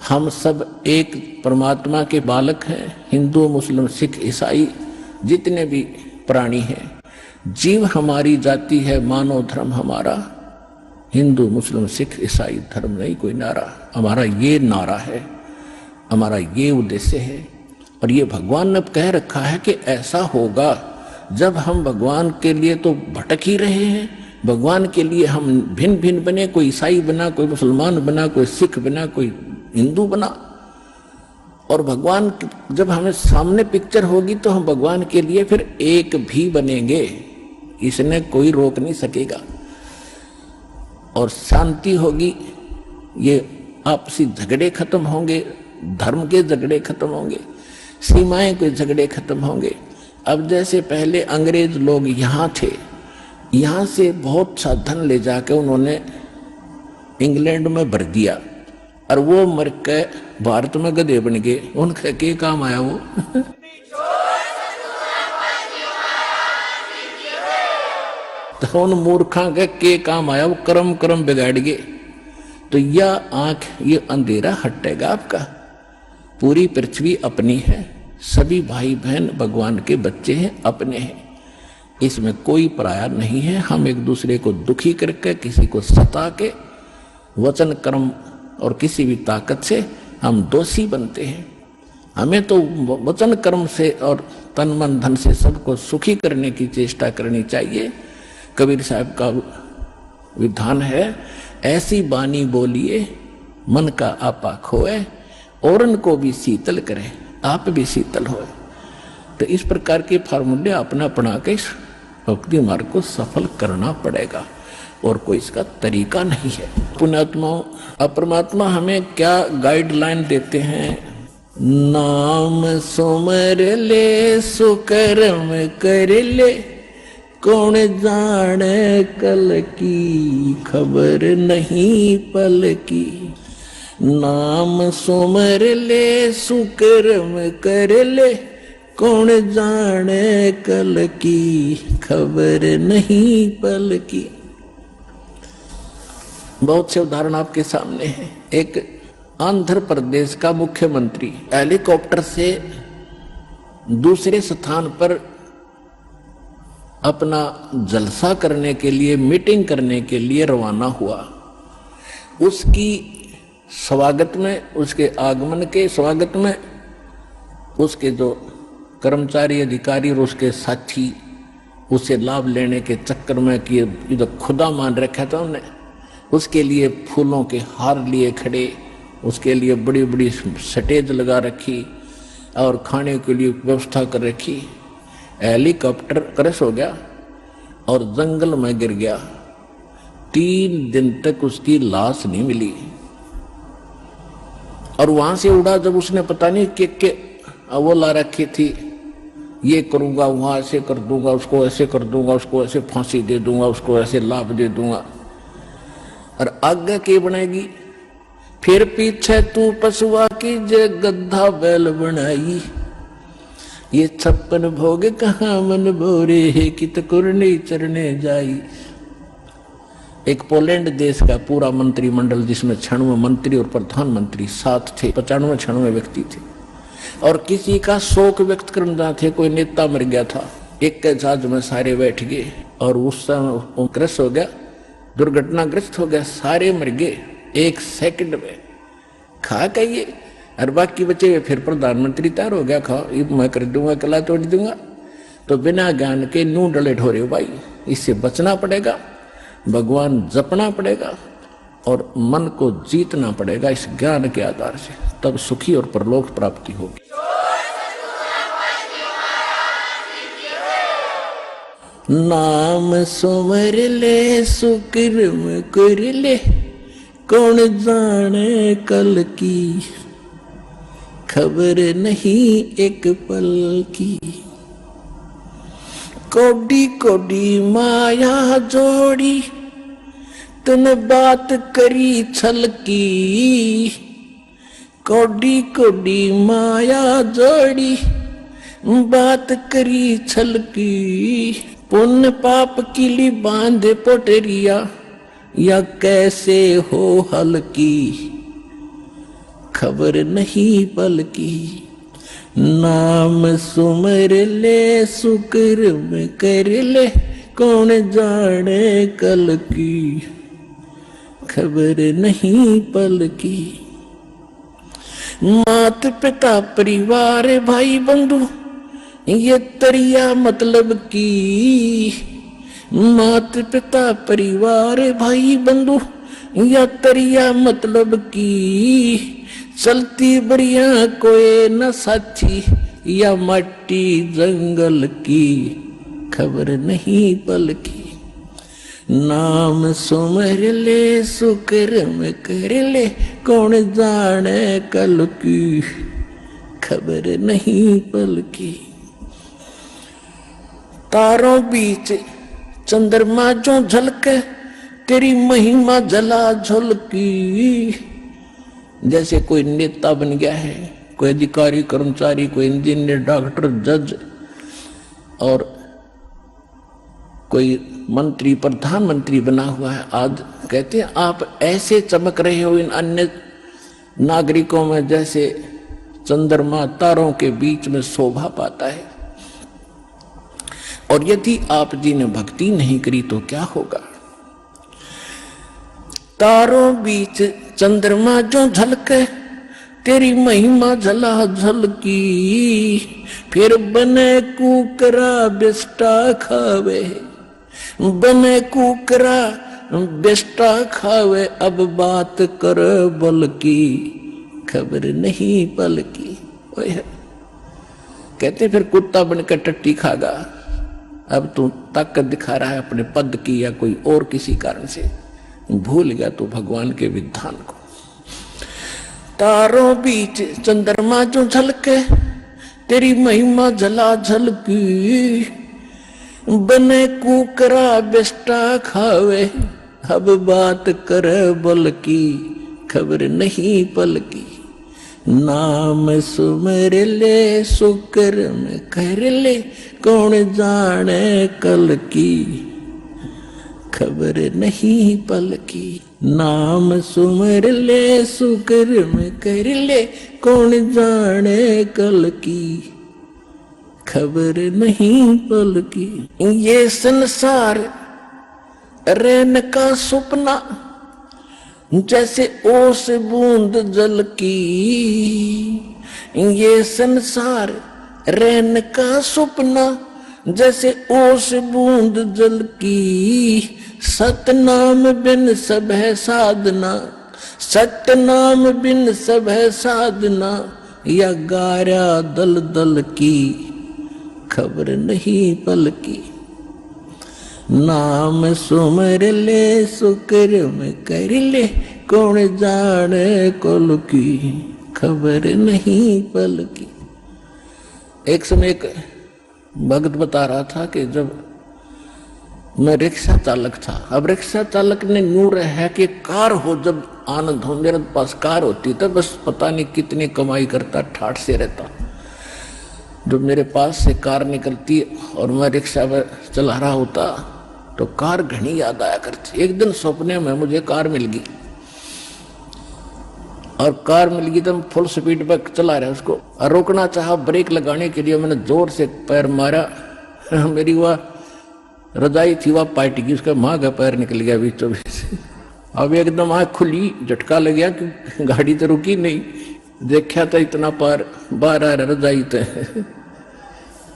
हम सब एक परमात्मा के बालक हैं, हिंदू मुस्लिम सिख ईसाई जितने भी प्राणी हैं। जीव हमारी जाति है, मानव धर्म हमारा, हिंदू मुस्लिम सिख ईसाई धर्म नहीं कोई नारा, हमारा ये नारा है, हमारा ये उद्देश्य है। और ये भगवान ने कह रखा है कि ऐसा होगा जब हम भगवान के लिए तो भटक ही रहे हैं, भगवान के लिए हम भिन्न भिन्न बने, कोई ईसाई बना, कोई मुसलमान बना, कोई सिख बना, कोई हिंदू बना। और भगवान जब हमें सामने पिक्चर होगी तो हम भगवान के लिए फिर एक भी बनेंगे, इसने कोई रोक नहीं सकेगा। और शांति होगी, ये आपसी झगड़े खत्म होंगे, धर्म के झगड़े खत्म होंगे, सीमाएं के झगड़े खत्म होंगे। अब जैसे पहले अंग्रेज लोग यहाँ थे, यहाँ से बहुत सा धन ले जाके उन्होंने इंग्लैंड में भर दिया और वो मर के भारत में गधे बन गए, उनका के काम आया वो तो उन मूर्खा के काम आया, वो कर्म बिगाड़ गए। तो यह आंख, ये अंधेरा हटेगा आपका। पूरी पृथ्वी अपनी है, सभी भाई बहन भगवान के बच्चे हैं, अपने हैं, इसमें कोई पराया नहीं है। हम एक दूसरे को दुखी करके, किसी को सता के, वचन कर्म और किसी भी ताकत से हम दोषी बनते हैं। हमें तो वचन कर्म से और तन मन धन से सबको सुखी करने की चेष्टा करनी चाहिए। कबीर साहब का विधान है, ऐसी बानी बोलिए मन का आपा खोए, औरन को भी शीतल करे, आप भी शीतल होए। तो इस प्रकार के फार्मूले अपना अपना के इस भक्ति मार्ग को सफल करना पड़ेगा और कोई इसका तरीका नहीं है। पुण्यात्माओं, परमात्मा हमें क्या गाइडलाइन देते हैं? नाम सुमर ले सुकर्म कर ले, कौन जाने कल की खबर नहीं पल की। नाम सुमर ले सुकर्म कर ले, कौन जाने कल की खबर नहीं पल की। बहुत से उदाहरण आपके सामने हैं। एक आंध्र प्रदेश का मुख्यमंत्री हेलीकॉप्टर से दूसरे स्थान पर अपना जलसा करने के लिए, मीटिंग करने के लिए रवाना हुआ। उसकी स्वागत में, उसके आगमन के स्वागत में उसके जो कर्मचारी अधिकारी और उसके साथी उसे लाभ लेने के चक्कर में कि जो खुदा मान रखा था उन्हें, उसके लिए फूलों के हार लिए खड़े, उसके लिए बड़ी बड़ी स्टेज लगा रखी और खाने के लिए व्यवस्था कर रखी। हेलीकॉप्टर क्रैश हो गया और जंगल में गिर गया। 3 दिन तक उसकी लाश नहीं मिली। और वहां से उड़ा जब उसने पता नहीं के वो ला रखी थी, ये करूंगा, वहां ऐसे कर दूंगा, उसको ऐसे कर दूंगा, उसको ऐसे फांसी दे दूंगा, उसको ऐसे लाभ दे दूंगा। और आगे के बनेगी, फिर पीछे तू पशुआ की जे गद्दा बैल बनाई। ये 56 भोग कहाँ मन भोरे है, कित कुरनी चरने जाई। एक पोलैंड देश का पूरा मंत्रिमंडल, जिसमें 96 मंत्री और प्रधानमंत्री साथ थे, 95-96 व्यक्ति थे, और किसी का शोक व्यक्त करना थे, कोई नेता मर गया था। एक के जहाज में सारे बैठ गए और उस समय क्रैश हो गया, दुर्घटनाग्रस्त हो गया, सारे मर गए। 1 सेकंड में खा के ये, और बाकी बचे फिर प्रधानमंत्री तैयार हो गया, खाओ ये मैं कर दूंगा, कला तोड़ दूंगा। तो बिना ज्ञान के नू डले ढोरे भाई, इससे बचना पड़ेगा, भगवान जपना पड़ेगा और मन को जीतना पड़ेगा इस ज्ञान के आधार से, तब सुखी और परलोक प्राप्ति होगी। नाम सुमर ले सुकृम कर ले, कौन जाने कल की, खबर नहीं एक पल की। कोडी कोडी माया जोड़ी, तूने बात करी छल की। कोडी कोडी माया जोड़ी, बात करी छल की। पुण्य पाप की ली बांधे पोटरिया, या कैसे हो हल्की, खबर नहीं पल की। नाम सुमर ले सुकृम कर ले, कौन जाने कल की, खबर नहीं पल की। मात पिता परिवार भाई बंधु, ये तरिया मतलब की। मात पिता परिवार भाई बंधु, या तरिया मतलब की। चलती बरिया कोई न साथी, या मट्टी जंगल की, खबर नहीं पल की। नाम सुमर ले सुकृम कर ले, कौन जाने कल की, खबर नहीं पल की। तारों बीच चंद्रमा जो झलके, तेरी महिमा जला झलकी। जैसे कोई नेता बन गया है, कोई अधिकारी कर्मचारी, कोई इंजीनियर, डॉक्टर, जज और कोई मंत्री, प्रधानमंत्री बना हुआ है। आज कहते हैं आप ऐसे चमक रहे हो इन अन्य नागरिकों में, जैसे चंद्रमा तारों के बीच में शोभा पाता है। और यदि आप जी ने भक्ति नहीं करी तो क्या होगा। तारों बीच चंद्रमा जो झलके, तेरी महिमा झला झलकी। फिर बने कुकरा बिस्टा खावे, बने कुकरा बिस्टा खावे। अब बात कर बल की, खबर नहीं पल की। कहते फिर कुत्ता बनकर टट्टी खागा। अब तू ताकत दिखा रहा है अपने पद की या कोई और किसी कारण से, भूल गया तो भगवान के विधान को। तारों बीच चंद्रमा जो झलके, तेरी महिमा झला झलकी। बने कुकरा बिस्टा खावे, अब बात कर बल की, खबर नहीं पल की। नाम सुमर ले सुकृम कर ले, कौन जाने कल की, खबर नहीं पल की। नाम सुमर ले सुकृम कर ले, कौन जाने कल की, खबर नहीं पल की। ये संसार रहने का सपना, जैसे ओस बूंद जल की। ये संसार रहने का सपना, जैसे ओस बूंद जल की। सतनाम बिन सब है साधना, सतनाम बिन सब है साधना। या गारा दल दल की, खबर नहीं पल की। नाम सुमर ले सुकृम कर ले, कौन जाने कल की, खबर नहीं पल की। एक समय एक भक्त बता रहा था कि जब मैं रिक्शा चालक था, अब रिक्शा चालक ने नूर है कि कार हो, जब आनंद हो। मेरे पास कार होती तो बस पता नहीं कितनी कमाई करता, ठाठ से रहता। जब मेरे पास से कार निकलती और मैं रिक्शा में चला रहा होता तो कार घनी याद आया करती। एक दिन सपने में मुझे कार मिल गई, और कार मिल गई तो मैं फुल स्पीड पर चला रहा उसको, और रोकना चाहा ब्रेक लगाने के लिए मैंने जोर से पैर मारा। मेरी वह रजाई थी वह पार्टी की, उसका माँ का पैर निकल गया बीचों बीच। अब एकदम आँख खुली, झटका लग गया कि गाड़ी तो रुकी नहीं। देखा था इतना पार बाहर रजाई थे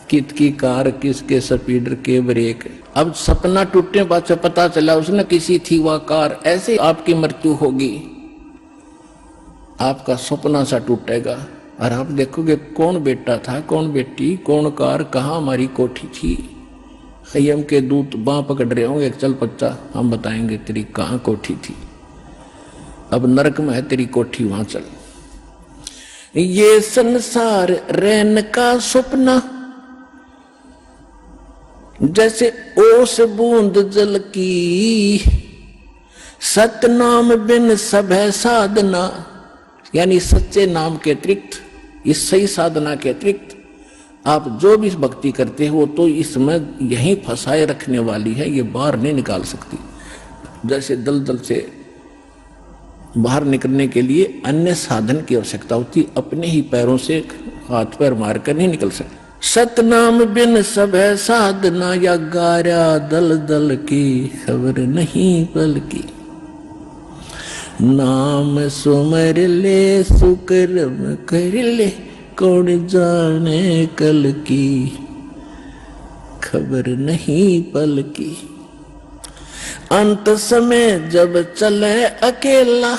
कित की कार, किसके स्पीडर के ब्रेक। अब सपना टूटने बाद से पता चला उसने किसी थी वह कार। ऐसे आपकी मृत्यु होगी, आपका सपना सा टूटेगा और आप देखोगे कौन बेटा था, कौन बेटी, कौन कार, कहाँ हमारी कोठी थी। खय्यम के दूत बाँ पकड़ रहे होंगे, चल बच्चा हम बताएंगे तेरी कहाँ कोठी थी। अब नरक में है तेरी कोठी, वहां चल। ये संसार रैन का सपना जैसे ओस बूंद जल की, सतनाम बिन सब है साधना। यानी सच्चे नाम के अतिरिक्त, इस सही साधना के अतिरिक्त आप जो भी भक्ति करते हो तो इसमें यहीं फंसाए रखने वाली है, ये बाहर नहीं निकाल सकती। जैसे दलदल से बाहर निकलने के लिए अन्य साधन की आवश्यकता होती, अपने ही पैरों से हाथ पैर मारकर नहीं निकल सकते। सतनाम बिन सब है साधना, या गारा दल दल की खबर नहीं पल की। नाम सुमर ले सुकर्म कर ले, कौन जाने कल की खबर नहीं पल की। अंत समय जब चले अकेला,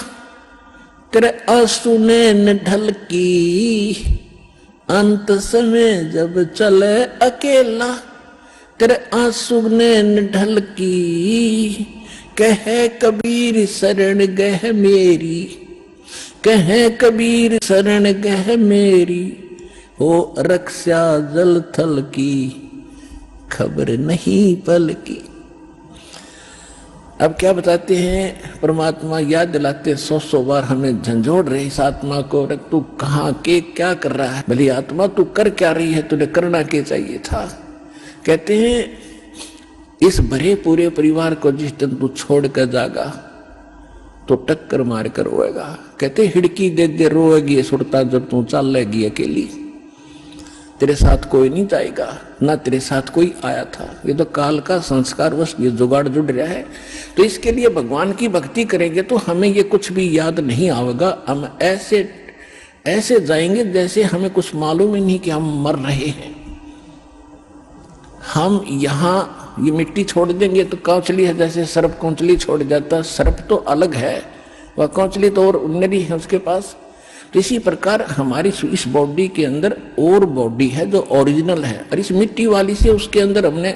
तेरे आंसू ने ढल की। अंत समय जब चले अकेला, तेरे आंसू ने ढल की। कहे कबीर शरण गह मेरी, कहे कबीर शरण गह मेरी, हो रक्षा जल थल की खबर नहीं पल की। अब क्या बताते हैं परमात्मा, याद दिलाते 100 बार हमें झंझोड़ रहे इस आत्मा को, तू कहाँ के क्या कर रहा है। भली आत्मा तू कर क्या रही है, तुझे करना क्या चाहिए था। कहते हैं इस भरे पूरे परिवार को जिस दिन तू छोड़ कर जागा तो टक्कर मार कर रोएगा। कहते हिड़की दे दे रोएगी सुरता जब तू चल लेगी अकेली। तेरे साथ कोई नहीं जाएगा, ना तेरे साथ कोई आया था। ये तो काल का संस्कार बस ये जुगाड़ जुड़ रहा है। तो इसके लिए भगवान की भक्ति करेंगे तो हमें ये कुछ भी याद नहीं आएगा। हम ऐसे ऐसे जाएंगे जैसे हमें कुछ मालूम ही नहीं कि हम मर रहे हैं। हम यहाँ ये मिट्टी छोड़ देंगे तो कौचली है, जैसे सर्प कौचली छोड़ जाता। सर्प तो अलग है, वह कौचली तो और नरी है उसके पास। तो इसी प्रकार हमारी इस बॉडी के अंदर और बॉडी है जो ओरिजिनल है, और इस मिट्टी वाली से उसके अंदर हमने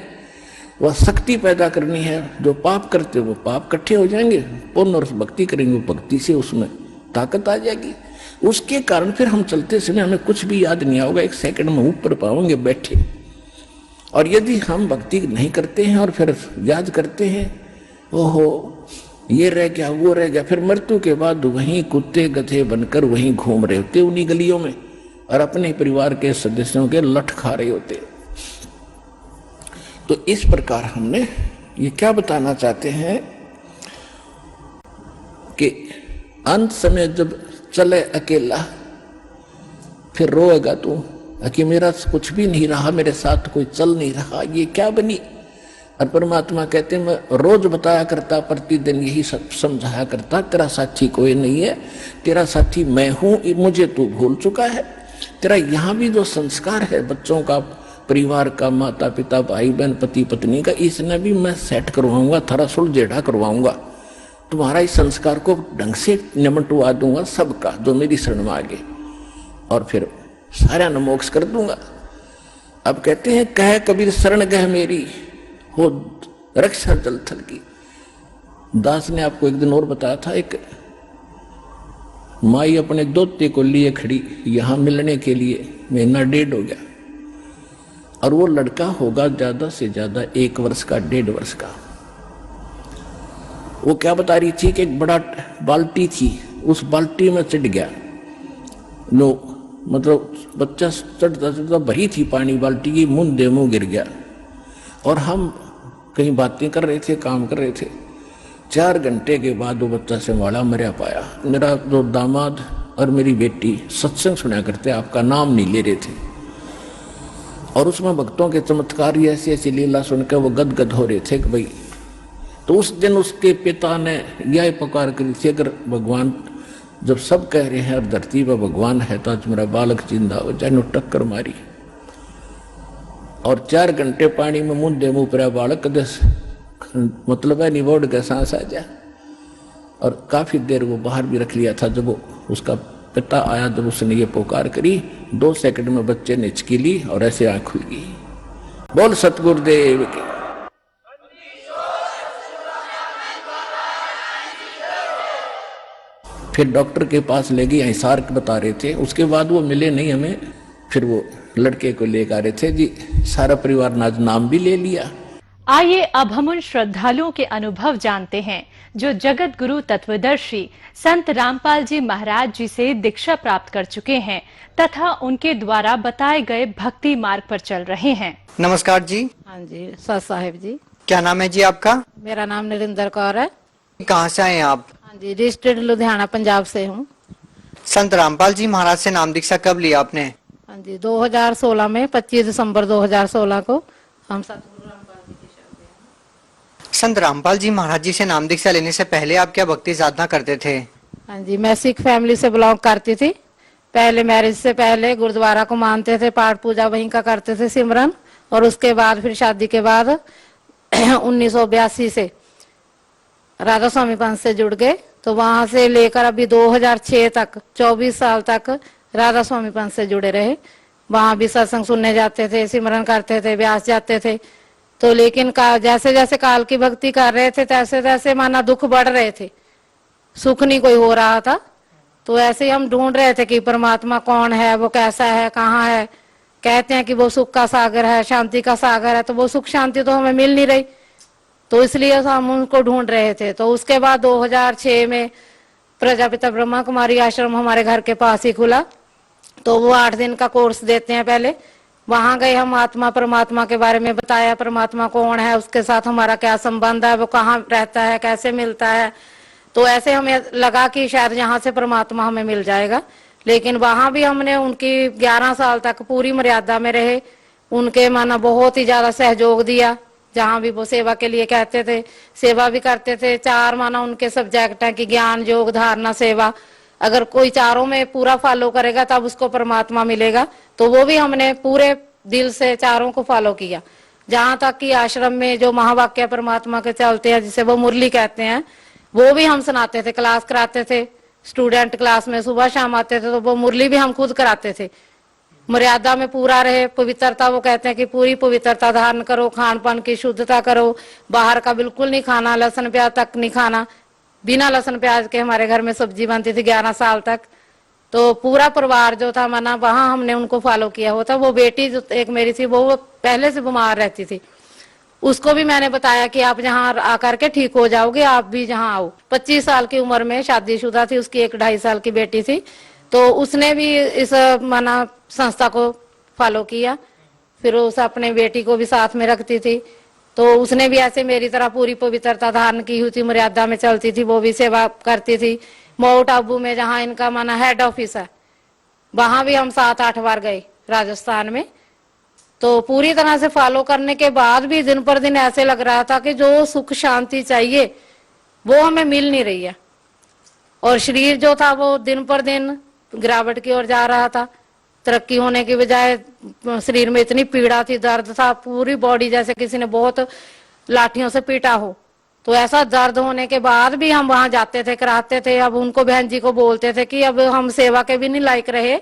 वह शक्ति पैदा करनी है। जो पाप करते वो पाप इकट्ठे हो जाएंगे, पुण्य और भक्ति करेंगे भक्ति से उसमें ताकत आ जाएगी। उसके कारण फिर हम चलते समय हमें कुछ भी याद नहीं आओगे, 1 सेकंड में ऊपर पाओगे बैठे। और यदि हम भक्ति नहीं करते हैं और फिर याद करते हैं, ओहो ये रह गया वो रह गया, फिर मृत्यु के बाद वहीं कुत्ते गधे बनकर वहीं घूम रहे होते उन्हीं गलियों में, और अपने परिवार के सदस्यों के लठ खा रहे होते। तो इस प्रकार हमने ये क्या बताना चाहते हैं कि अंत समय जब चले अकेला फिर रोएगा तू कि मेरा कुछ भी नहीं रहा, मेरे साथ कोई चल नहीं रहा, ये क्या बनी। और परमात्मा कहते हैं मैं रोज बताया करता, प्रतिदिन यही सब समझाया करता, तेरा साथी कोई नहीं है, तेरा साथी मैं हूं, मुझे तू भूल चुका है। तेरा यहाँ भी जो संस्कार है बच्चों का, परिवार का, माता पिता भाई बहन पति पत्नी का, इसने भी मैं सेट करवाऊंगा, थोड़ा सुलझेड़ा करवाऊंगा। तुम्हारा इस संस्कार को ढंग से निमटवा दूंगा सबका जो मेरी शरण में आगे, और फिर सारा न मोक्ष कर दूंगा। अब कहते हैं कह कबीर शरण गह मेरी, हो रक्षा जल थल की। दास ने आपको एक दिन और बताया था, एक माई अपने दोते को लिए खड़ी यहां मिलने के लिए, महीना 1.5 हो गया, और वो लड़का होगा ज्यादा से ज्यादा 1 वर्ष का, 1.5 वर्ष का। वो क्या बता रही थी कि एक बड़ा बाल्टी थी, उस बाल्टी में चढ़ गया। नो मतलब बच्चा चढ़ता चढ़ता भरी थी पानी बाल्टी की, मुंह मुंह गिर गया। और हम कहीं बातें कर रहे थे, काम कर रहे थे। 4 घंटे के बाद वो बच्चा संभाला, मरा पाया। मेरा जो दामाद और मेरी बेटी सत्संग सुना करते, आपका नाम नहीं ले रहे थे, और उसमें भक्तों के चमत्कार ऐसी ऐसी लीला सुनकर वो गदगद हो रहे थे कि भाई तो उस दिन उसके पिता ने यह पुकार करी थी, अगर भगवान जब सब कह रहे हैं और धरती पर भगवान है तो आज मेरा बालक जिंदा हो जाए। टक्कर मारी और 4 घंटे पानी में मुंह मुंह पर बालक दस मतलब है निबोड़ के सांस आ जाए। और काफी देर वो बाहर भी रख लिया था। जब वो उसका पिता आया, जब उसने ये पुकार करी, 2 सेकंड में बच्चे ने हिचकी ली और ऐसे आंख खुल गई। बोल सतगुरुदेव की। फिर डॉक्टर के पास ले गई, हिसार बता रहे थे। उसके बाद वो मिले नहीं हमें। फिर वो लड़के को लेकर आ रहे थे जी, सारा परिवार ने आज नाम भी ले लिया। आइए अब हम उन श्रद्धालुओं के अनुभव जानते हैं जो जगत गुरु तत्वदर्शी संत रामपाल जी महाराज जी से दीक्षा प्राप्त कर चुके हैं तथा उनके द्वारा बताए गए भक्ति मार्ग पर चल रहे हैं। नमस्कार जी। हाँ जी, सत साहिब जी। क्या नाम है जी आपका? मेरा नाम नरेंद्र कौर है। कहाँ से आए हैं आप? हाँ जी, डिस्ट्रिक्ट लुधियाना पंजाब से हूँ। संत रामपाल जी महाराज से नाम दीक्षा कब लिया आपने? हाँ जी, 2016 में 25 दिसंबर 2016 को हम सतगुरु रामपाल जी की शरण लिया। संत रामपाल जी महाराज जी से नाम दीक्षा लेने से पहले आप क्या भक्ति साधना करते थे? हाँ जी, मैं सिख फैमिली से बिलोंग करती थी। पहले मैरिज से पहले गुरुद्वारा को मानते थे, पाठ पूजा वहीं का करते थे, सिमरन। और उसके बाद फिर शादी के बाद 1982 से राधा स्वामी पंथ से जुड़ गए। तो वहां से लेकर अभी 2006 तक 24 साल तक राधा स्वामी पंथ से जुड़े रहे। वहां भी सत्संग सुनने जाते थे, सिमरन करते थे, व्यास जाते थे। तो लेकिन जैसे जैसे काल की भक्ति कर रहे थे तैसे तैसे माना दुख बढ़ रहे थे, सुख नहीं कोई हो रहा था। तो ऐसे ही हम ढूंढ रहे थे कि परमात्मा कौन है, वो कैसा है, कहाँ है। कहते हैं कि वो सुख का सागर है, शांति का सागर है, तो वो सुख शांति तो हमें मिल नहीं रही। तो इसलिए हम उनको ढूंढ रहे थे। तो उसके बाद 2006 में प्रजापिता ब्रह्मा कुमारी आश्रम हमारे घर के पास ही खुला। तो वो 8 दिन का कोर्स देते हैं। पहले वहां गए, हम आत्मा परमात्मा के बारे में बताया, परमात्मा कौन है, उसके साथ हमारा क्या संबंध है, वो कहाँ रहता है, कैसे मिलता है। तो ऐसे हमें लगा कि शायद यहाँ से परमात्मा हमें मिल जाएगा। लेकिन वहां भी हमने उनकी 11 साल तक पूरी मर्यादा में रहे। उनके माना बहुत ही ज्यादा सहयोग दिया। जहां भी वो सेवा के लिए कहते थे सेवा भी करते थे। 4 माना उनके सब्जेक्ट है कि ज्ञान, योग, धारणा, सेवा। अगर कोई चारों में पूरा फॉलो करेगा तब उसको परमात्मा मिलेगा। तो वो भी हमने पूरे दिल से चारों को फॉलो किया। जहां तक कि आश्रम में जो महावाक्य परमात्मा के चलते हैं, जिसे वो मुरली कहते हैं, वो भी हम सुनाते थे, क्लास कराते थे। स्टूडेंट क्लास में सुबह शाम आते थे तो वो मुरली भी हम खुद कराते थे। मर्यादा में पूरा रहे, पवित्रता, वो कहते हैं कि पूरी पवित्रता धारण करो, खान पान की शुद्धता करो, बाहर का बिल्कुल नहीं खाना, लहसुन प्याज तक नहीं खाना। बिना लहसुन प्याज के हमारे घर में सब्जी बनती थी 11 साल तक। तो पूरा परिवार जो था माना वहां हमने उनको फॉलो किया होता। वो बेटी जो एक मेरी थी वो पहले से बीमार रहती थी, उसको भी मैंने बताया कि आप यहाँ आकर के ठीक हो जाओगे, आप भी यहाँ आओ। 25 साल की उम्र में शादीशुदा थी, उसकी 1 2.5 साल की बेटी थी। तो उसने भी इस माना संस्था को फॉलो किया। फिर उस अपने बेटी को भी साथ में रखती थी। तो उसने भी ऐसे मेरी तरह पूरी पवित्रता धारण की हुई थी, मर्यादा में चलती थी, वो भी सेवा करती थी। माउंट आबू में जहाँ इनका माना हेड ऑफिस है, वहां भी हम 7-8 बार गए, राजस्थान में। तो पूरी तरह से फॉलो करने के बाद भी दिन पर दिन ऐसे लग रहा था कि जो सुख शांति चाहिए वो हमें मिल नहीं रही है। और शरीर जो था वो दिन पर दिन गिरावट की ओर जा रहा था। तरक्की होने की बजाय शरीर में इतनी पीड़ा थी, दर्द था, पूरी बॉडी जैसे किसी ने बहुत लाठियों से पीटा हो। तो ऐसा दर्द होने के बाद भी हम वहां जाते थे, कराते थे। अब उनको बहन जी को बोलते थे कि अब हम सेवा के भी नहीं लायक रहे,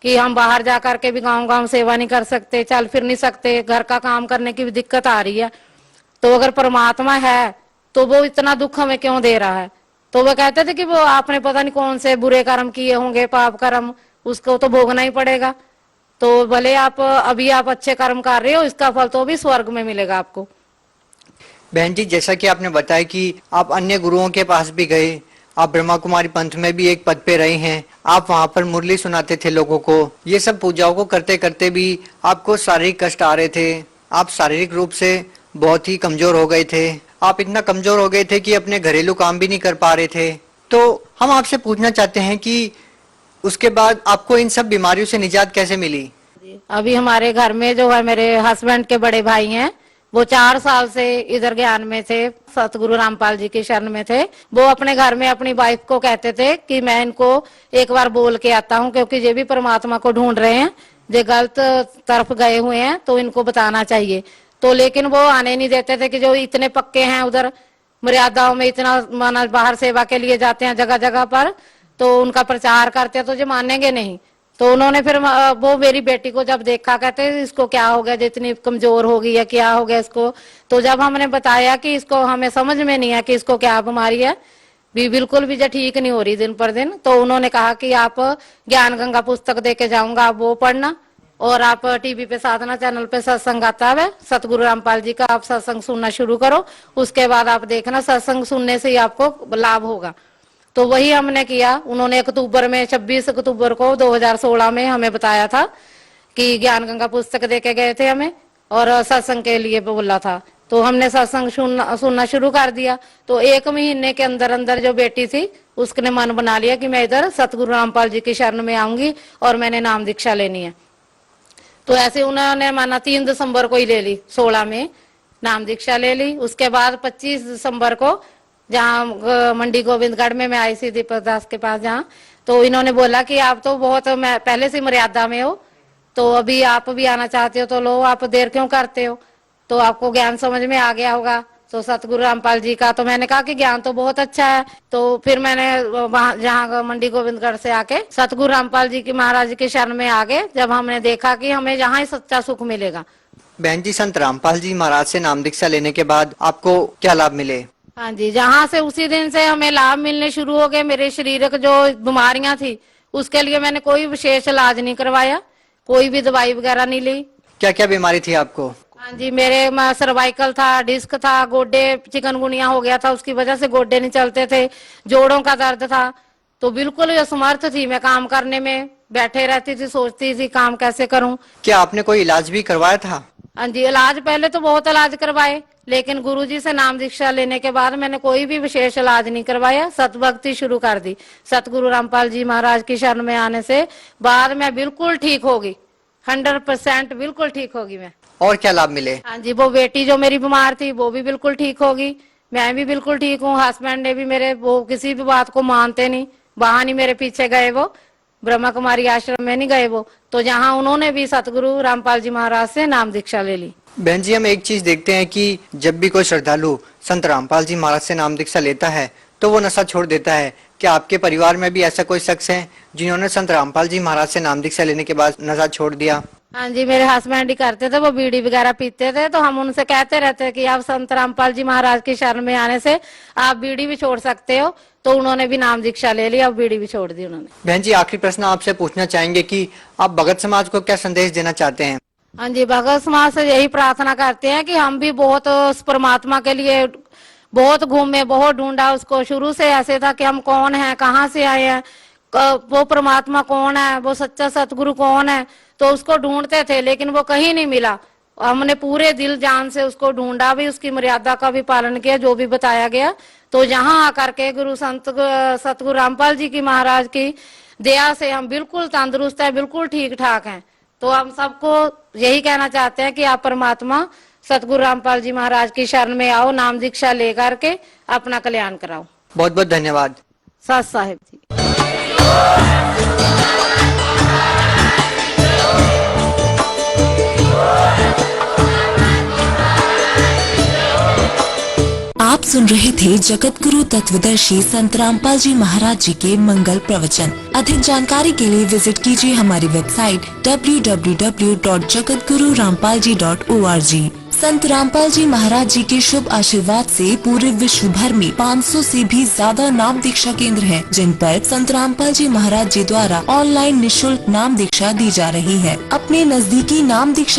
कि हम बाहर जा करके भी गांव-गांव सेवा नहीं कर सकते, चल फिर नहीं सकते, घर का काम करने की भी दिक्कत आ रही है। तो अगर परमात्मा है तो वो इतना दुख हमें क्यों दे रहा है। तो वो कहते थे कि वो आपने पता नहीं कौन से बुरे कर्म किए होंगे, पाप कर्म, उसको तो भोगना ही पड़ेगा। तो भले आप अभी आप अच्छे कर्म कर रहे हो, इसका फल तो भी स्वर्ग में मिलेगा आपको। बहन जी, जैसा कि आपने बताया कि आप अन्य गुरुओं के पास भी गए, आप ब्रह्मा कुमारी पंथ में भी एक पद पे रहे हैं, आप वहां पर मुरली सुनाते थे लोगों को। ये सब पूजाओं को करते करते भी आपको शारीरिक कष्ट आ रहे थे, आप शारीरिक रूप से बहुत ही कमजोर हो गए थे। आप इतना कमजोर हो गए थे कि अपने घरेलू काम भी नहीं कर पा रहे थे। तो हम आपसे पूछना चाहते हैं कि उसके बाद आपको इन सब बीमारियों से निजात कैसे मिली? अभी हमारे घर में जो है मेरे हस्बैंड के बड़े भाई हैं, वो 4 साल से इधर ज्ञान में थे, सतगुरु रामपाल जी की शरण में थे। वो अपने घर में अपनी वाइफ को कहते थे कि मैं इनको एक बार बोल के आता हूँ, क्योंकि ये भी परमात्मा को ढूंढ रहे हैं, ये गलत तरफ गए हुए हैं, तो इनको बताना चाहिए। तो लेकिन वो आने नहीं देते थे कि जो इतने पक्के हैं उधर मर्यादाओं में, इतना माना बाहर सेवा के लिए जाते हैं जगह जगह पर, तो उनका प्रचार करते हैं तो जो मानेंगे नहीं। तो उन्होंने फिर वो मेरी बेटी को जब देखा, कहते इसको क्या हो गया, जितनी कमजोर हो गई है, क्या हो गया इसको। तो जब हमने बताया कि इसको हमें समझ में नहीं है कि इसको क्या बीमारी है, भी बिल्कुल भी जो ठीक नहीं हो रही दिन पर दिन, तो उन्होंने कहा कि आप ज्ञान गंगा पुस्तक दे के जाऊंगा, आप वो पढ़ना, और आप टीवी पे साधना चैनल पे सत्संग आता है सतगुरु रामपाल जी का, आप सत्संग सुनना शुरू करो, उसके बाद आप देखना सत्संग सुनने से ही आपको लाभ होगा। तो वही हमने किया। उन्होंने अक्टूबर में 26 अक्टूबर को 2016 में हमें बताया था कि ज्ञान गंगा पुस्तक दे के गए थे हमें, और सत्संग के लिए बोला था। तो हमने सत्संग सुनना शुरू कर दिया। तो 1 महीने के अंदर अंदर जो बेटी थी उसने मन बना लिया कि मैं इधर सतगुरु रामपाल जी की शरण में आऊंगी और मैंने नाम दीक्षा लेनी है। तो ऐसे उन्होंने माना 3 दिसंबर को ही ले ली, 16 में नाम दीक्षा ले ली। उसके बाद 25 दिसंबर को जहाँ मंडी गोविंदगढ़ में मैं आई सी दीपक दास के पास, जहाँ तो इन्होंने बोला कि आप तो बहुत पहले से मर्यादा में हो, तो अभी आप भी आना चाहते हो तो लो, आप देर क्यों करते हो, तो आपको ज्ञान समझ में आ गया होगा तो सतगुरु रामपाल जी का। तो मैंने कहा कि ज्ञान तो बहुत अच्छा है। तो फिर मैंने वहाँ जहाँ मंडी गोविंदगढ़ से आके सतगुरु रामपाल जी की महाराज की शरण में आ गए, जब हमने देखा कि हमें यहाँ ही सच्चा सुख मिलेगा। बहन जी, संत रामपाल जी महाराज से नाम दीक्षा लेने के बाद आपको क्या लाभ मिले? हाँ जी, जहाँ से उसी दिन से हमें लाभ मिलने शुरू हो गए। मेरे शरीर की जो बीमारियां थी उसके लिए मैंने कोई विशेष इलाज नहीं करवाया, कोई भी दवाई वगैरह नहीं ली। क्या क्या बीमारी थी आपको? हाँ जी, मेरे सर्वाइकल था, डिस्क था, गोड्डे चिकनगुनिया हो गया था, उसकी वजह से गोड्डे नहीं चलते थे, जोड़ों का दर्द था। तो बिल्कुल असमर्थ थी मैं काम करने में, बैठे रहती थी, सोचती थी काम कैसे करूं। क्या आपने कोई इलाज भी करवाया था? हाँ जी, इलाज पहले तो बहुत इलाज करवाए, लेकिन गुरुजी से नाम दीक्षा लेने के बाद मैंने कोई भी विशेष इलाज नहीं करवाया, सतभक्ति शुरू कर दी। सतगुरु रामपाल जी महाराज की शरण में आने से बाद में बिल्कुल ठीक होगी, 100% बिल्कुल ठीक होगी मैं। और क्या लाभ मिले? हाँ जी, वो बेटी जो मेरी बीमार थी वो भी बिल्कुल ठीक होगी, मैं भी बिल्कुल ठीक हूँ। हस्बैंड ने भी मेरे, वो किसी भी बात को मानते नहीं, वहां नहीं मेरे पीछे गए, वो ब्रह्मा कुमारी आश्रम में नहीं गए वो, तो जहाँ उन्होंने भी सतगुरु रामपाल जी महाराज से नाम दीक्षा ले ली। बहन जी, हम एक चीज देखते हैं कि जब भी कोई श्रद्धालु संत रामपाल जी महाराज से नाम दीक्षा लेता है तो वो नशा छोड़ देता है। क्या आपके परिवार में भी ऐसा कोई शख्स है जिन्होंने संत रामपाल जी महाराज से नाम दीक्षा लेने के बाद नशा छोड़ दिया? हाँ जी, मेरे हस्बैंड ही करते थे, वो बीड़ी वगैरह पीते थे, तो हम उनसे कहते रहते कि आप संत रामपाल जी महाराज की शरण में आने से आप बीड़ी भी छोड़ सकते हो। तो उन्होंने भी नाम दीक्षा ले ली, अब बीड़ी भी छोड़ दी उन्होंने। बहन जी, आखिरी प्रश्न आपसे पूछना चाहेंगे कि आप भगत समाज को क्या संदेश देना चाहते हैं? हाँ जी, भगत समाज से यही प्रार्थना करते हैं कि हम भी बहुत उस परमात्मा के लिए बहुत घूमे, बहुत ढूंढा उसको। शुरू से ऐसे था कि हम कौन है, कहाँ से आए हैं, वो परमात्मा कौन है, वो सच्चा सतगुरु कौन है, तो उसको ढूंढते थे, लेकिन वो कहीं नहीं मिला। हमने पूरे दिल जान से उसको ढूंढा भी, उसकी मर्यादा का भी पालन किया जो भी बताया गया। तो यहाँ आकर के गुरु संत सतगुरु रामपाल जी की महाराज की दया से हम बिल्कुल तंदुरुस्त है, बिल्कुल ठीक ठाक हैं। तो हम सबको यही कहना चाहते हैं कि आप परमात्मा सतगुरु रामपाल जी महाराज की शरण में आओ, नाम दीक्षा लेकर के अपना कल्याण कराओ। बहुत बहुत धन्यवाद। सत साहिब जी। आप सुन रहे थे जगत गुरु तत्वदर्शी संत रामपाल जी महाराज जी के मंगल प्रवचन। अधिक जानकारी के लिए विजिट कीजिए हमारी वेबसाइट www.jagatgururampalji.org। संत रामपाल जी महाराज जी के शुभ आशीर्वाद से पूरे विश्व भर में 500 से भी ज्यादा नाम दीक्षा केंद्र हैं, जिन पर संत रामपाल जी महाराज जी द्वारा ऑनलाइन निशुल्क नाम दीक्षा दी जा रही है। अपने नजदीकी नाम दीक्षा